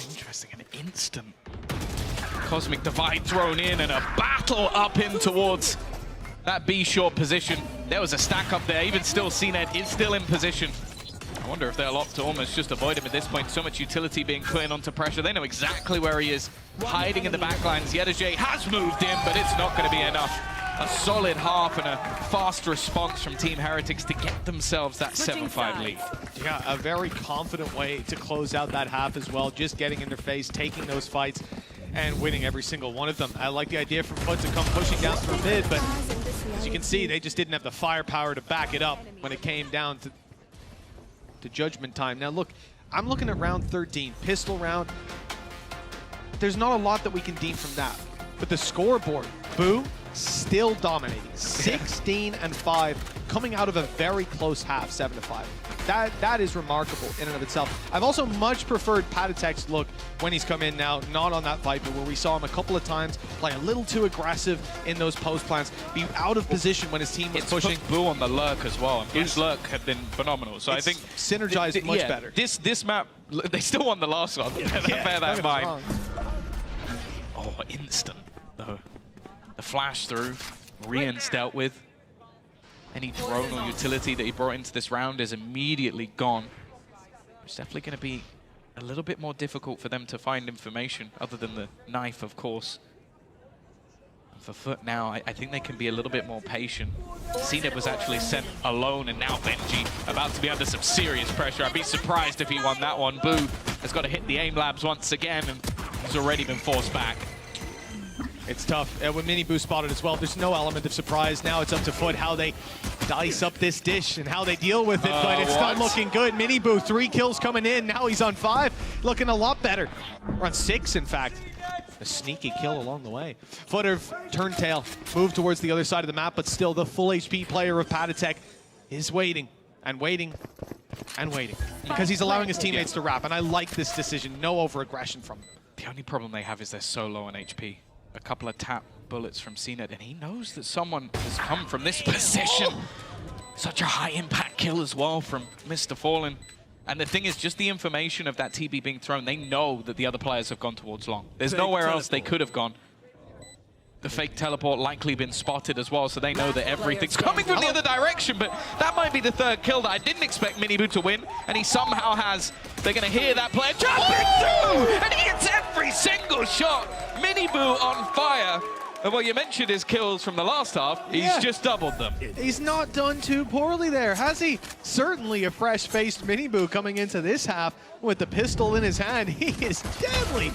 Interesting, an instant Cosmic Divide thrown in and a battle up in towards that B short position. There was a stack up there, even still CNED is still in position. I wonder if they'll opt to almost just avoid him at this point. So much utility being put in onto pressure. They know exactly where he is, hiding in the backlines. Yedaje has moved in, but it's not going to be enough. A solid half and a fast response from Team Heretics to get themselves that 7-5 lead. Yeah, a very confident way to close out that half as well. Just getting in their face, taking those fights, and winning every single one of them. I like the idea from FUT to come pushing down through mid, but as you can see, they just didn't have the firepower to back it up when it came down to judgment time. Now look, I'm looking at round 13, pistol round. There's not a lot that we can deem from that, but the scoreboard, Boo, still dominating. 16-5, coming out of a very close half, 7-5. That is remarkable in and of itself. I've also much preferred Patatek's look when he's come in now, not on that Viper, where we saw him a couple of times play a little too aggressive in those post plants, be out of position when his team was pushing. Boo on the lurk as well, and Boo's lurk had been phenomenal. So I think synergized much better. This map, they still won the last one. Bear that in mind. Oh, instant though. The flash through, Rian's dealt with. Any drone or utility that he brought into this round is immediately gone. It's definitely going to be a little bit more difficult for them to find information, other than the knife, of course. And for FUT now, I think they can be a little bit more patient. CNED was actually sent alone, and now Benji about to be under some serious pressure. I'd be surprised if he won that one. Boo has got to hit the aim labs once again, and he's already been forced back. It's tough. When Minibu spotted as well, there's no element of surprise. Now it's up to FUT how they dice up this dish and how they deal with it, but it's not looking good. Minibu, 3 kills coming in. Now he's on 5, looking a lot better. Or on 6, in fact. A sneaky kill along the way. FUT have turned tail, moved towards the other side of the map, but still the full HP player of Patatek is waiting and waiting and waiting, because he's allowing his teammates to wrap, and I like this decision. No over-aggression from him. The only problem they have is they're so low on HP. A couple of tap bullets from CNED, and he knows that someone has come from this position. Such a high impact kill as well from Mr. Fallen. And the thing is, just the information of that TB being thrown, they know that the other players have gone towards long. There's nowhere else they could have gone. The fake teleport likely been spotted as well, so they know that everything's coming from the other direction, but that might be the 3rd kill that I didn't expect Minibu to win, and he somehow has. They're going to hear that player jumping through, and he hits every single shot. Minibu on fire. And well, you mentioned his kills from the last half. He's just doubled them. He's not done too poorly there, has he? Certainly a fresh-faced Minibu coming into this half with the pistol in his hand. He is deadly.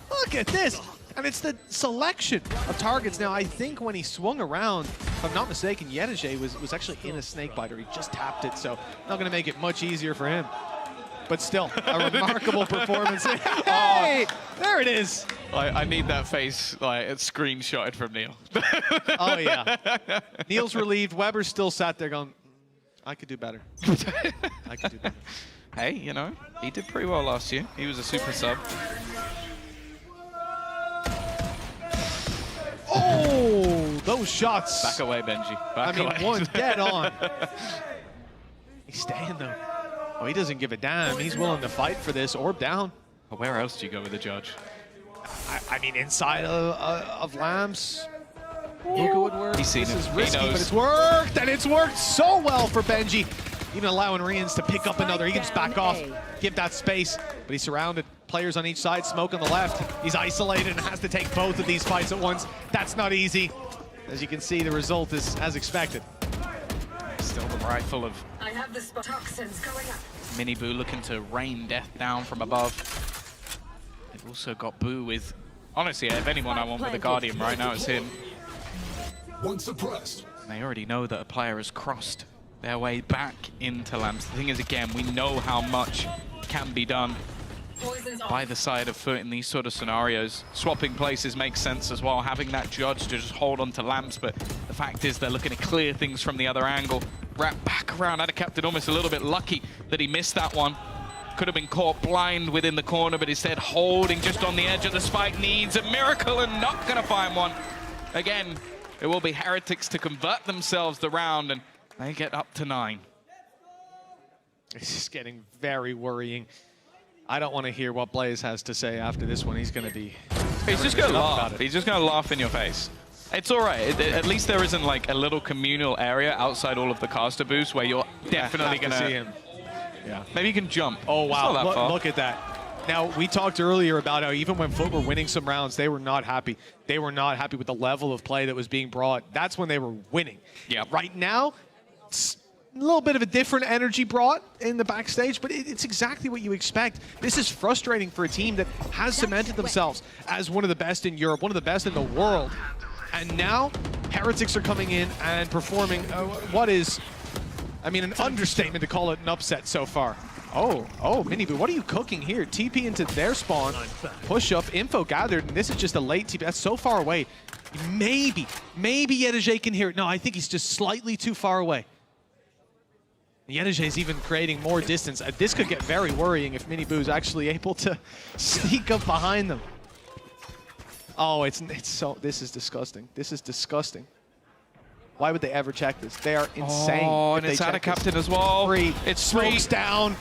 Look at this. And it's the selection of targets. Now, I think when he swung around, if I'm not mistaken, Yedaje was actually in a snakebiter. He just tapped it, so not going to make it much easier for him. But still, a remarkable performance. Hey, there it is. I need that face, like, it's screenshotted from Neil. Oh, yeah. Neil's relieved. Weber's still sat there going, I could do better. I could do better. Hey, you know, he did pretty well last year. He was a super sub. Oh, those shots. Back away, Benji. Back away. One dead on. He's staying though. Oh, he doesn't give a damn. He's willing to fight for this. Orb down. Well, where else do you go with the judge? I mean, inside of Lambs. Luka would work. He's seen this it. is risky, He knows. but it's worked, and it's worked so well for Benji. Even allowing Rians to pick up another. He can just back off, give that space, but he's surrounded. Players on each side, smoke on the left. He's isolated and has to take both of these fights at once. That's not easy. As you can see, the result is as expected. Still the rifle of I have the spot. Toxins going up. Mini Boo looking to rain death down from above. They've also got Boo with, honestly, if anyone I want with a Guardian right now, it's him. One suppressed. And they already know that a player has crossed their way back into Lambs. The thing is, again, we know how much can be done Poison's off. by the side of FUT in these sort of scenarios. Swapping places makes sense as well, having that judge to just hold on to Lamps, but the fact is they're looking to clear things from the other angle. Wrap back around. Ada Captain almost a little bit lucky that he missed that one. Could have been caught blind within the corner, but instead holding just on the edge of the spike. Needs a miracle and not gonna find one. Again, it will be Heretics to convert themselves the round, and they get up to 9. This is getting very worrying. I don't want to hear what Blaze has to say after this one. He's going to be... He's just going to about laugh. it. He's just going to laugh in your face. It's all right. At least there isn't like a little communal area outside all of the caster booths where you're definitely going see him. Yeah. Maybe you can jump. Oh, wow. It's not that far. Look at that. Now, we talked earlier about how even when FUT were winning some rounds, they were not happy. They were not happy with the level of play that was being brought. That's when they were winning. Yeah. Right now, it's a little bit of a different energy brought in the backstage, but it's exactly what you expect. This is frustrating for a team that has cemented themselves as one of the best in Europe, one of the best in the world. And now, Heretics are coming in and performing what is, I mean, an understatement to call it an upset so far. Oh, Mini Boo, what are you cooking here? TP into their spawn, push up, info gathered, and this is just a late TP. That's so far away. Maybe Yedajay can hear it. No, I think he's just slightly too far away. Yedajay's even creating more distance. This could get very worrying if Mini Boo's actually able to sneak up behind them. Oh, it's so, this is disgusting. This is disgusting. Why would they ever check this? They are insane. Oh, and it's Ada Captain as well. It's Smokes down.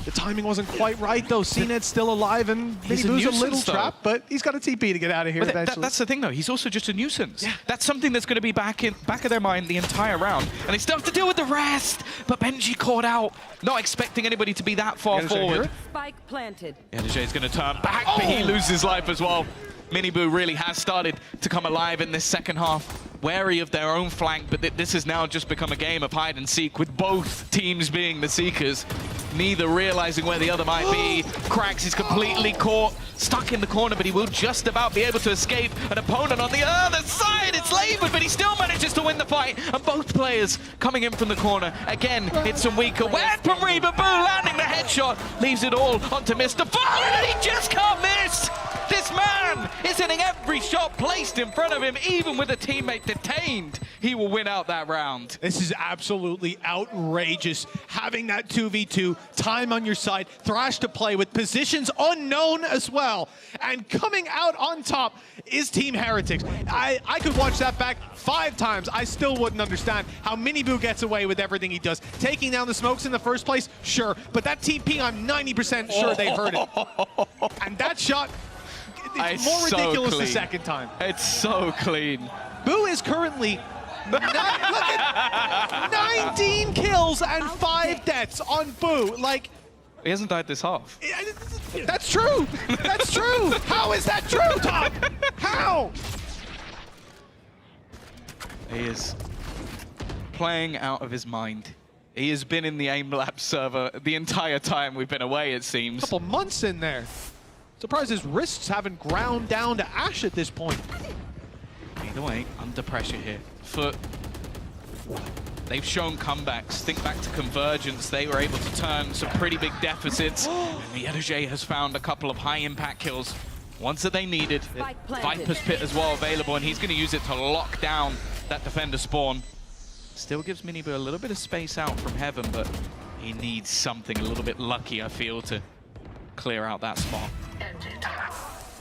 The timing wasn't quite right, though. CNED's still alive, and Mini Boo's a little trapped, but he's got a TP to get out of here eventually. That's the thing, though. He's also just a nuisance. Yeah. That's something that's going to be back of their mind the entire round, and they still have to deal with the rest. But Benji caught out, not expecting anybody to be that far forward. Spike planted. Yedajay's going to turn back, but he loses life as well. Mini Boo really has started to come alive in this second half. Wary of their own flank, but this has now just become a game of hide and seek with both teams being the seekers. Neither realizing where the other might be. Krax is completely caught, stuck in the corner, but he will just about be able to escape an opponent on the other side. It's labored, but he still manages to win the fight. And both players coming in from the corner. Again, it's some weaker weapon. Reba Boo landing the headshot, leaves it all onto Mr. Fallen, and he just can't miss. This man is hitting every shot placed in front of him, even with a teammate detained. He will win out that round. This is absolutely outrageous. Having that 2v2, time on your side, Thrash to play with positions unknown as well. And coming out on top is Team Heretics. I could watch that back 5 times. I still wouldn't understand how Mini Boo gets away with everything he does. Taking down the smokes in the first place, sure. But that TP, I'm 90% sure they heard it. And that shot, it's more ridiculous the second time. It's so clean. Boo is currently look at 19 kills and 5 deaths on Boo. Like, He hasn't died this half. that's true. That's true. How is that true, Tom? How? He is playing out of his mind. He has been in the AIM Lab server the entire time we've been away, it seems. Couple months in there. Surprised his wrists haven't ground down to ash at this point. Either way, under pressure here. FUT, they've shown comebacks. Think back to Convergence. They were able to turn some pretty big deficits. And Yedajay has found a couple of high-impact kills. Ones that they needed. Viper's Pit as well available, and he's going to use it to lock down that defender spawn. Still gives Mini Boo a little bit of space out from Heaven, but he needs something a little bit lucky, I feel, to clear out that spot.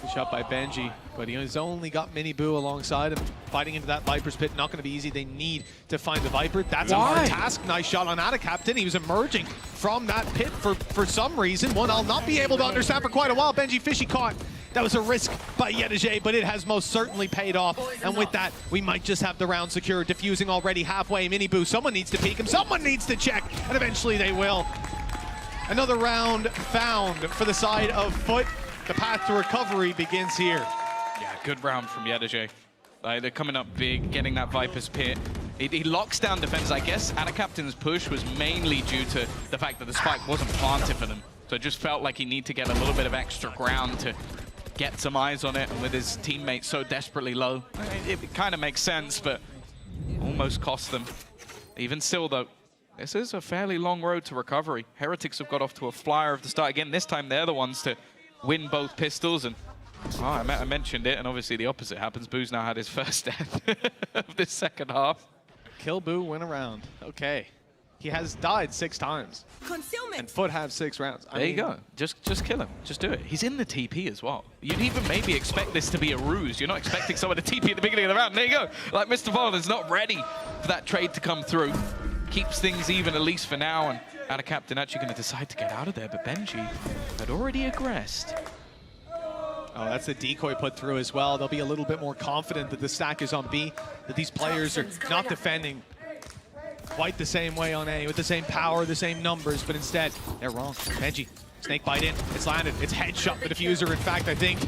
Good shot by Benji, but he's only got Miniboo alongside him. Fighting into that Viper's pit, not going to be easy. They need to find the Viper. That's a hard task. Nice shot on Captain. He was emerging from that pit for some reason. One I'll not be able to understand for quite a while. Benji Fishy caught. That was a risk by Yedege, but it has most certainly paid off. And with that, we might just have the round secured. Diffusing already halfway. Miniboo, someone needs to peek him. Someone needs to check, and eventually they will. Another round found for the side of FUT. The path to recovery begins here. Yeah, good round from Yedege. They're coming up big, getting that Viper's pit. He locks down defense. I guess Captain's push was mainly due to the fact that the spike wasn't planted for them. So it just felt like he needed to get a little bit of extra ground to get some eyes on it. And with his teammates so desperately low, it kind of makes sense, but almost cost them. Even still, though, this is a fairly long road to recovery. Heretics have got off to a flyer of the start. Again, this time they're the ones to win both pistols, and I mentioned it, and obviously the opposite happens. Boo's now had his first death of this second half. Kill Boo, win a round. Okay. He has died 6 times. Concealment. And FUT have 6 rounds. There you go. Just kill him. Just do it. He's in the TP as well. You'd even maybe expect this to be a ruse. You're not expecting someone to TP at the beginning of the round. There you go. Like Mr. Vaughn is not ready for that trade to come through. Keeps things even, at least for now, and Captain actually going to decide to get out of there, but Benji had already aggressed. Oh, that's a decoy put through as well. They'll be a little bit more confident that the stack is on B, that these players are not defending quite the same way on A, with the same power, the same numbers, but instead, they're wrong. Benji, snake bite in, it's landed, it's headshot the diffuser. In fact, I think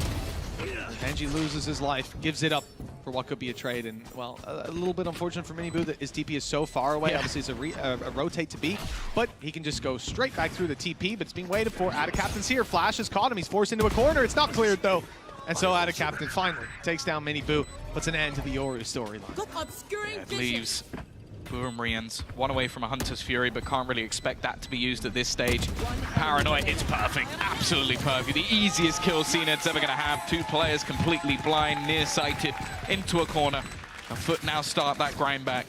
Benji loses his life, gives it up for what could be a trade, and well, a little bit unfortunate for Miniboo that his TP is so far away. Obviously, it's a rotate to B, but he can just go straight back through the TP, but it's being waited for. Captain's here, Flash has caught him, he's forced into a corner, it's not cleared though. And so Captain finally takes down Miniboo, puts an end to the Yoru storyline. Obscuring It leaves Boomerans one away from a Hunter's Fury, but can't really expect that to be used at this stage. Paranoid, it's perfect, absolutely perfect. The easiest kill CNED's ever gonna have. 2 players completely blind, nearsighted, into a corner. A FUT now start that grind back.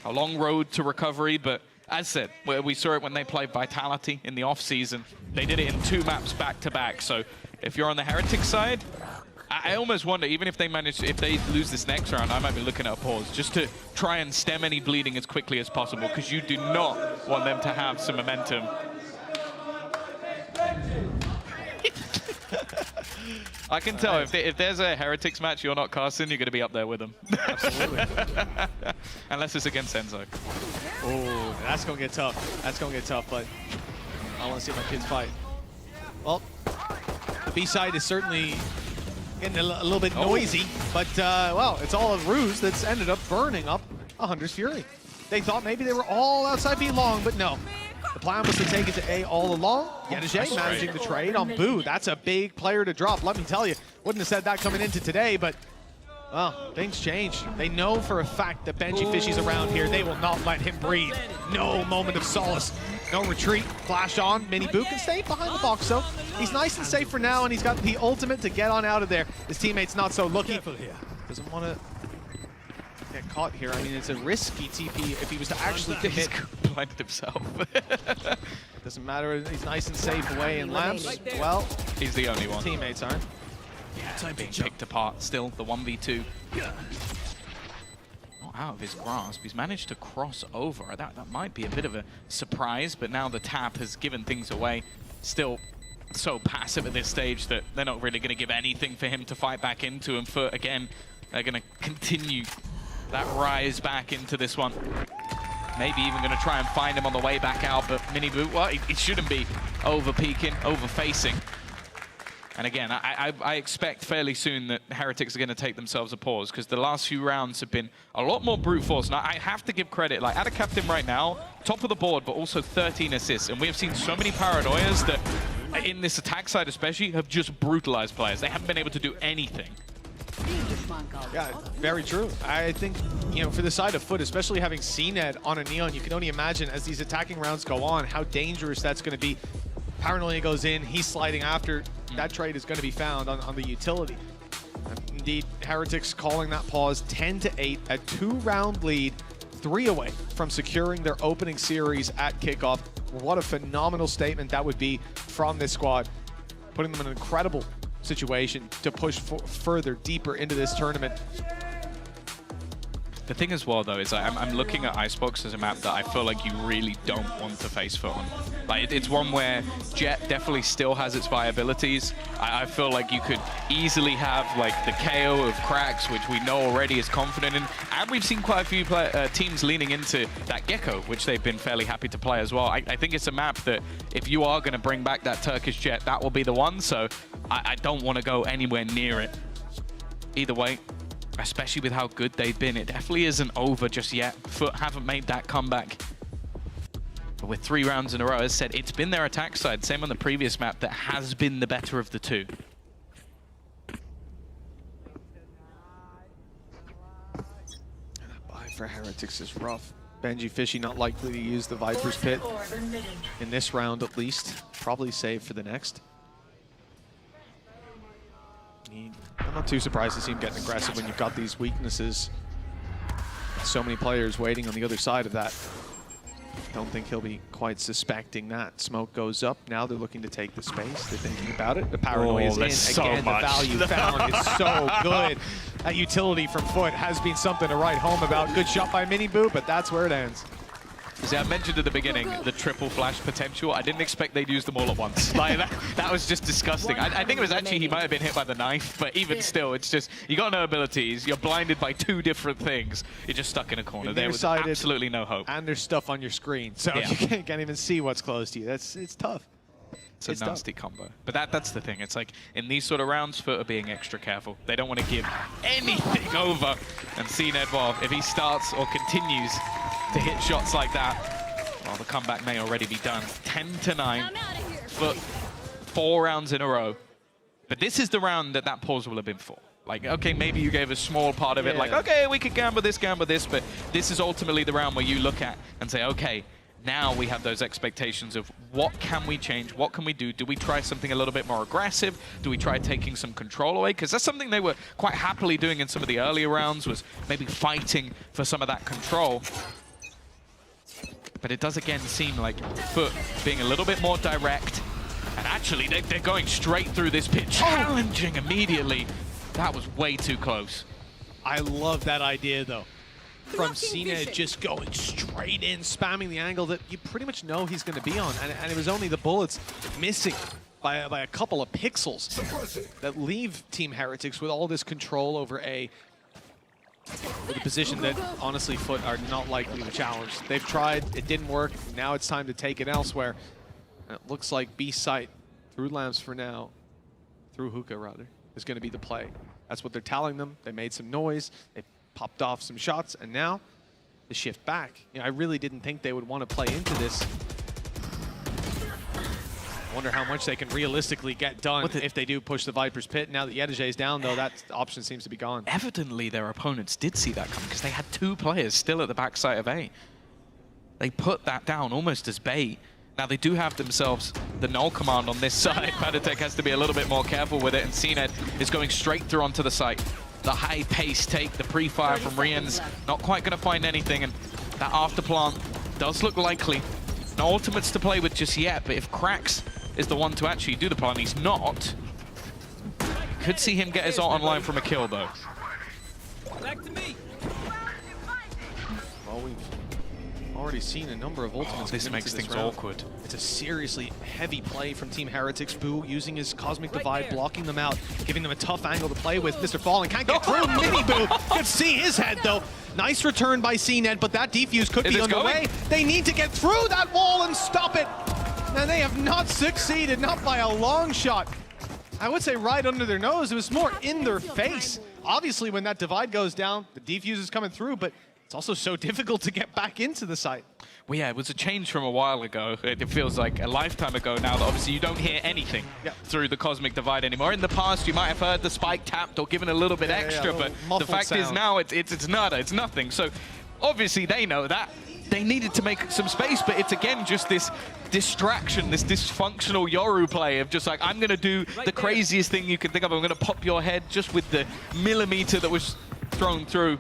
A long road to recovery, but as said, we saw it when they played Vitality in the off-season. They did it in 2 maps back-to-back, so if you're on the Heretics side, I almost wonder, even if they lose this next round, I might be looking at a pause just to try and stem any bleeding as quickly as possible, because you do not want them to have some momentum. I can tell if there's a Heretics match you're not casting, you're going to be up there with them. Absolutely. Unless it's against Enzo. Oh, that's going to get tough. That's going to get tough, but I want to see my kids fight. Well, the B side is certainly getting a little bit noisy, but, well, it's all a ruse that's ended up burning up a Hunter's Fury. They thought maybe they were all outside B long, but no. The plan was to take it to A all along. Yedege managing the trade on Boo. That's a big player to drop, let me tell you. Wouldn't have said that coming into today, but, well, things change. They know for a fact that Benji Fishy's around here. They will not let him breathe. No moment of solace. No retreat. Flash on. Miniboo can stay behind the box, though. He's nice and safe for now, and he's got the ultimate to get on out of there. His teammate's not so lucky. Doesn't want to get caught here. I mean, it's a risky TP if he was to actually commit. He's blinded himself. Doesn't matter. He's nice and safe away in lamps. Well, he's the only one. Teammates aren't. Yeah, being picked apart still, the 1v2. Not out of his grasp. He's managed to cross over. That might be a bit of a surprise, but now the tap has given things away. Still so passive at this stage that they're not really going to give anything for him to fight back into. And FUT, again, they're going to continue that rise back into this one. Maybe even going to try and find him on the way back out, but Miniboo, well, it shouldn't be over-peeking, over-facing. And again, I expect fairly soon that Heretics are going to take themselves a pause, because the last few rounds have been a lot more brute force. And I have to give credit, like, Captain right now, top of the board, but also 13 assists. And we have seen so many paranoias that, in this attack side especially, have just brutalized players. They haven't been able to do anything. Yeah, very true. I think, you know, for the side of FUT, especially having CNED on a Neon, you can only imagine as these attacking rounds go on how dangerous that's going to be. Paranoia goes in, he's sliding after. That trade is going to be found on the utility. Indeed, Heretics calling that pause 10-8, a 2-round lead, 3 away from securing their opening series at kickoff. What a phenomenal statement that would be from this squad, putting them in an incredible situation to push further, deeper into this tournament. The thing as well, though, is I'm looking at Icebox as a map that I feel like you really don't want to face FUT on. Like, it's one where Jet definitely still has its viabilities. I feel like you could easily have, like, the KO of Cracks, which we know already is confident in. And we've seen quite a few teams leaning into that Gecko, which they've been fairly happy to play as well. I think it's a map that if you are going to bring back that Turkish Jet, that will be the one. So I don't want to go anywhere near it. Either way, especially with how good they've been, it definitely isn't over just yet. FUT haven't made that comeback. But with 3 rounds in a row, as said, it's been their attack side, same on the previous map, that has been the better of the two. Buy for Heretics is rough. Benji Fishy not likely to use the Viper's Pit in this round at least. Probably save for the next. I'm not too surprised to see him getting aggressive when you've got these weaknesses. So many players waiting on the other side of that. Don't think he'll be quite suspecting that. Smoke goes up. Now they're looking to take the space. They're thinking about it. The paranoia is in. So again, much. the value found is so good. That utility from FUT has been something to write home about. Good shot by Mini Boo, but that's where it ends. See, I mentioned at the beginning the triple flash potential. I didn't expect they'd use them all at once. Like that was just disgusting. I think it was actually he might have been hit by the knife, but even still, it's just, you got no abilities. You're blinded by 2 different things. You're just stuck in a corner. There was absolutely no hope. And there's stuff on your screen, so Yeah. you can't even see what's close to you. It's tough. It's a nasty combo. But that's the thing. It's like, in these sort of rounds, FUT are being extra careful. They don't want to give anything over. And CNED, well, if he starts or continues to hit shots like that, well, the comeback may already be done. 10-9, FUT 4 rounds in a row. But this is the round that pause will have been for. Like, okay, maybe you gave a small part of it, like, okay, we could gamble this, but this is ultimately the round where you look at and say, okay, now we have those expectations of what can we change, what can we do? Do we try something a little bit more aggressive? Do we try taking some control away? Because that's something they were quite happily doing in some of the earlier rounds, was maybe fighting for some of that control. But it does again seem like FUT being a little bit more direct. And actually, they're going straight through this pitch, challenging immediately. That was way too close. I love that idea, though. From CNED just going straight in, spamming the angle that you pretty much know he's going to be on. And it was only the bullets missing by a couple of pixels that leave Team Heretics with all this control over A. With a position that, honestly, FUT are not likely to challenge. They've tried, it didn't work. Now it's time to take it elsewhere. And it looks like B site, through lamps for now, through hookah rather, is going to be the play. That's what they're telling them. They made some noise. They popped off some shots, and now the shift back. You know, I really didn't think they would want to play into this. I wonder how much they can realistically get done if they do push the Viper's Pit. Now that Yedijay's down, though, that option seems to be gone. Evidently, their opponents did see that coming because they had 2 players still at the backside of A. They put that down almost as bait. Now, they do have themselves the null command on this side. Panatek has to be a little bit more careful with it, and CNED is going straight through onto the site. The high pace take, the pre-fire from Rian's not quite going to find anything, and that after plant does look likely. No ultimates to play with just yet, but if Cracks is the one to actually do the plan, he's not. You could see him get his ult online from a kill, though. Back to me. Well, we've already seen a number of ultimates. This makes things awkward. It's a seriously heavy play from Team Heretics. Boo using his Cosmic Divide, blocking them out, giving them a tough angle to play with. Mr. Fallen can't get through. Mini Boo could see his head, though. Nice return by CNED, but that defuse could be underway. They need to get through that wall and stop it. And they have not succeeded, not by a long shot. I would say right under their nose. It was more in their face. Obviously, when that divide goes down, the defuse is coming through, but it's also so difficult to get back into the site. Well, yeah, it was a change from a while ago. It feels like a lifetime ago now that obviously you don't hear anything through the Cosmic Divide anymore. In the past, you might have heard the spike tapped or given a little bit extra, but the fact is now it's nada, it's nothing. So obviously they know that. They needed to make some space, but it's again just this distraction, this dysfunctional Yoru play of just like, I'm going to do the craziest thing you can think of. I'm going to pop your head just with the millimeter that was thrown through.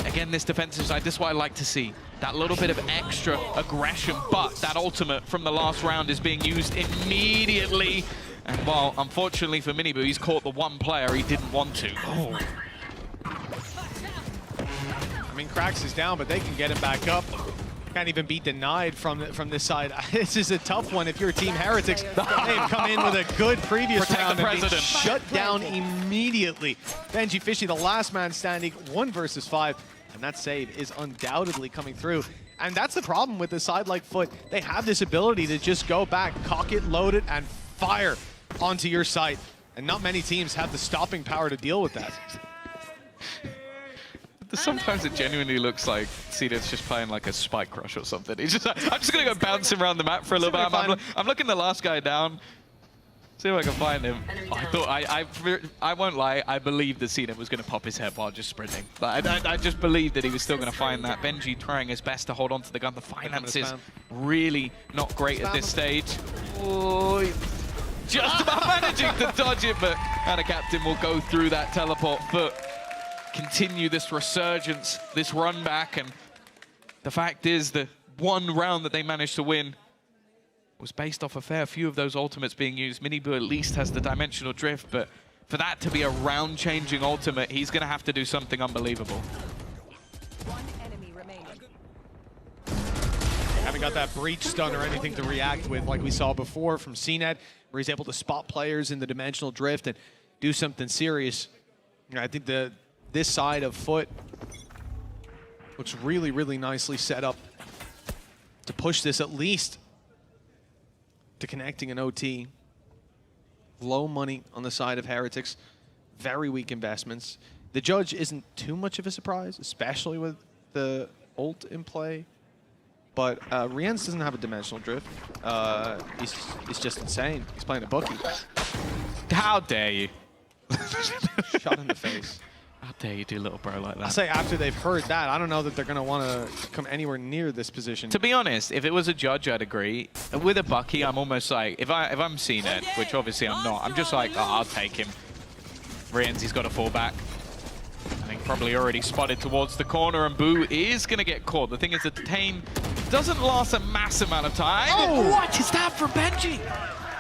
again, this defensive side, this is what I like to see. That little bit of extra aggression, but that ultimate from the last round is being used immediately. And while, unfortunately for Miniboo, he's caught the one player he didn't want to. Oh. I mean, Krax is down, but they can get him back up. Can't even be denied from this side. This is a tough one if you're Team Heretics. They've come in with a good previous round and been shut down immediately. Benji Fishy, the last man standing, 1 versus 5, and that save is undoubtedly coming through. And that's the problem with a side like FUT. They have this ability to just go back, cock it, load it, and fire onto your site. And not many teams have the stopping power to deal with that. Sometimes it genuinely looks like Cedar's just playing like a Spike Rush or something. He's just like, I'm just going to go bouncing around the map for a little bit. I'm looking the last guy down. See if I can find him. I won't lie, I believed that Cedar was going to pop his head while just sprinting. But I just believed that he was still going to find that. Benji trying his best to hold on to the gun. The finances really not great at this stage. Oh, just about managing to dodge it, but Anna Captain will go through that teleport foot. Continue this resurgence, this run back, and the fact is the one round that they managed to win was based off a fair few of those ultimates being used. Miniboo at least has the dimensional drift, but for that to be a round-changing ultimate, he's going to have to do something unbelievable. One enemy remaining. Haven't got that breach stun or anything to react with like we saw before from CNET, where he's able to spot players in the dimensional drift and do something serious. You know, I think this side of FUT looks really, really nicely set up to push this at least to connecting an OT. Low money on the side of Heretics. Very weak investments. The judge isn't too much of a surprise, especially with the ult in play. But Rienz doesn't have a dimensional drift. He's just insane. He's playing a bookie. How dare you? Shot in the face. How dare you do little bro like that? I'll say after they've heard that, I don't know that they're going to want to come anywhere near this position. To be honest, if it was a judge, I'd agree. With a Bucky, I'm almost like, if I'm CNET, which obviously I'm not, I'm just like, oh, I'll take him. Rienz, he's got to fall back. I think probably already spotted towards the corner, and Boo is going to get caught. The thing is, the detain doesn't last a mass amount of time. Oh, what is that from Benji?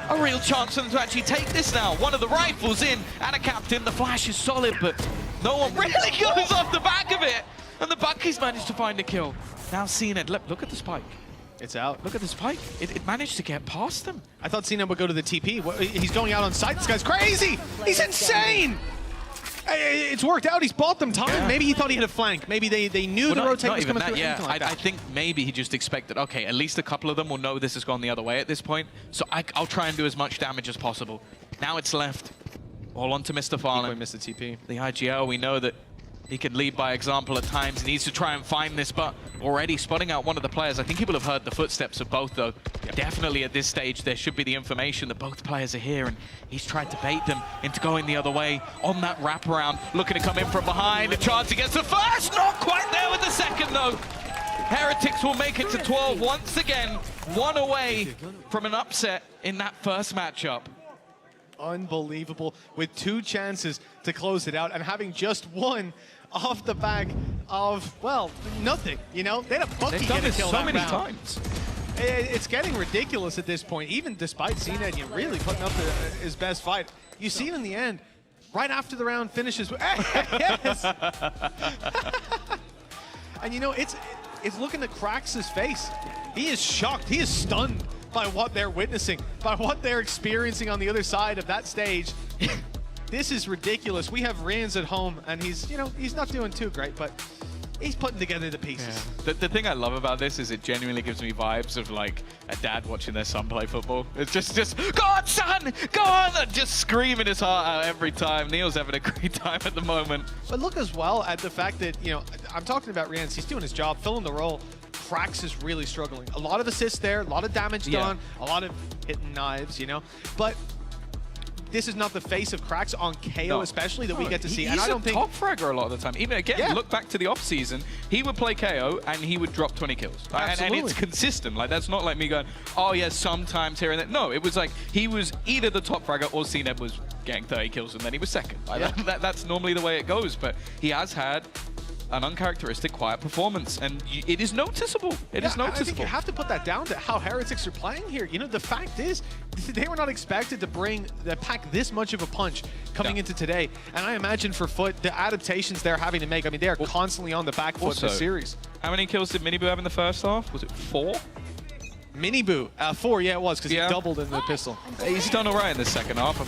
A real chance for them to actually take this now. One of the rifles in, and a captain. The flash is solid, but no one really goes off the back of it. And the Bucky's managed to find a kill. Now CNET, look at the spike. It's out. Look at the spike. It managed to get past them. I thought CNET would go to the TP. He's going out on site. This guy's crazy. He's insane. It's worked out. He's bought them time. Yeah. Maybe he thought he had a flank. Maybe they knew the rotate was coming through. Yeah, I think maybe he just expected, okay, at least a couple of them will know this has gone the other way at this point. So I'll try and do as much damage as possible. Now it's left. All onto Mr. Farland. He missed the TP. The IGL, we know that he can lead by example at times. He needs to try and find this, but already spotting out one of the players. I think he will have heard the footsteps of both, though. Yep. Definitely at this stage, there should be the information that both players are here, and he's tried to bait them into going the other way on that wraparound, looking to come in from behind. A chance against the first, not quite there with the second, though. Heretics will make it to 12 once again, one away from an upset in that first matchup. Unbelievable, with 2 chances to close it out and having just one off the back of, well, nothing, you know? They had a Bucky get a kill so many round. times. It's getting ridiculous at this point, even despite CNET really putting up his best fight. You see it in the end, right after the round finishes. Yes! And you know, it's looking at Krax's face. He is shocked, he is stunned by what they're witnessing, by what they're experiencing on the other side of that stage. This is ridiculous. We have Rienz at home, and he's not doing too great, but he's putting together the pieces. Yeah. The thing I love about this is it genuinely gives me vibes of like a dad watching their son play football. It's just go on, son, go on, and just screaming his heart out every time. Neil's having a great time at the moment. But look as well at the fact that, you know, I'm talking about Rienz. He's doing his job, filling the role. Krax is really struggling. A lot of assists there, a lot of damage done, a lot of hitting knives, you know. But this is not the face of Krax on KO, especially that we get to see. He's and I don't think top fragger a lot of the time. Even again, look back to the off season, he would play KO and he would drop 20 kills. And it's consistent. Like, that's not like me going, oh yeah, sometimes here and there. No, it was like he was either the top fragger or CNET was getting 30 kills and then he was second. Like, that's normally the way it goes. But he has had an uncharacteristic quiet performance, and it is noticeable. It is I think noticeable. you have to put that down to how Heretics are playing here. You know, the fact is, they were not expected to pack this much of a punch coming into today. And I imagine for FUT, the adaptations they're having to make, I mean, they are constantly on the back foot in the series. How many kills did Miniboo have in the first half? Was it 4? Miniboo, 4, yeah, it was, because he doubled in the pistol. He's done all right in the second half.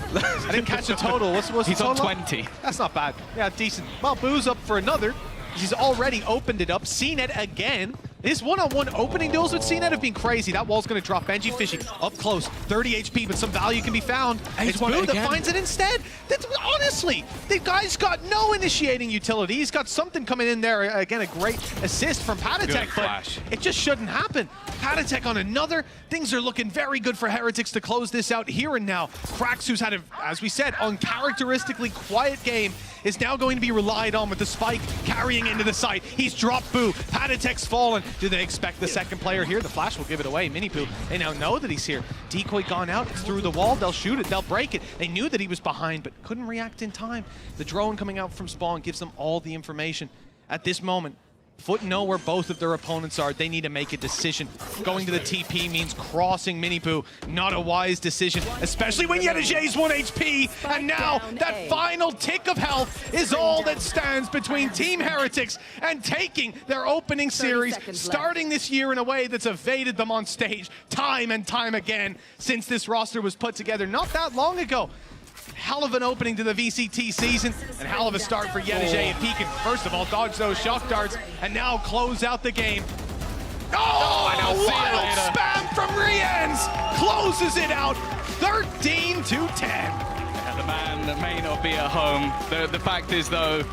I didn't catch the total. What's He's the on total? 20. That's not bad. Yeah, decent. Well, Boo's up for another. He's already opened it up. CNET again. This one-on-one opening duels with CNET have been crazy. That wall's going to drop. Benji Fishy up close. 30 HP, but some value can be found. It's Boo that finds it instead. That's, honestly, the guy's got no initiating utility. He's got something coming in there. Again, a great assist from Patatek, but it just shouldn't happen. Patatek on another. Things are looking very good for Heretics to close this out here and now. Krax, who's had, as we said, uncharacteristically quiet game, is now going to be relied on with the spike carrying into the site. He's dropped Boo. Patatek's fallen. Do they expect the second player here? The flash will give it away. Miniboo, they now know that he's here. Decoy gone out. It's through the wall. They'll shoot it. They'll break it. They knew that he was behind, but couldn't react in time. The drone coming out from spawn gives them all the information. At this moment, FUT know where both of their opponents are. They need to make a decision. Going to the TP means crossing Miniboo. Not a wise decision, especially when Yedajay's 1 HP. And now that final tick of health is all that stands between Team Heretics and taking their opening series, starting this year in a way that's evaded them on stage time and time again since this roster was put together not that long ago. Hell of an opening to the VCT season, and hell of a start for Yedajay. If he can, first of all, dodge those shock darts, and now close out the game. Oh, wild spam from Rians! Closes it out, 13-10. The man that may not be at home. The fact is, though,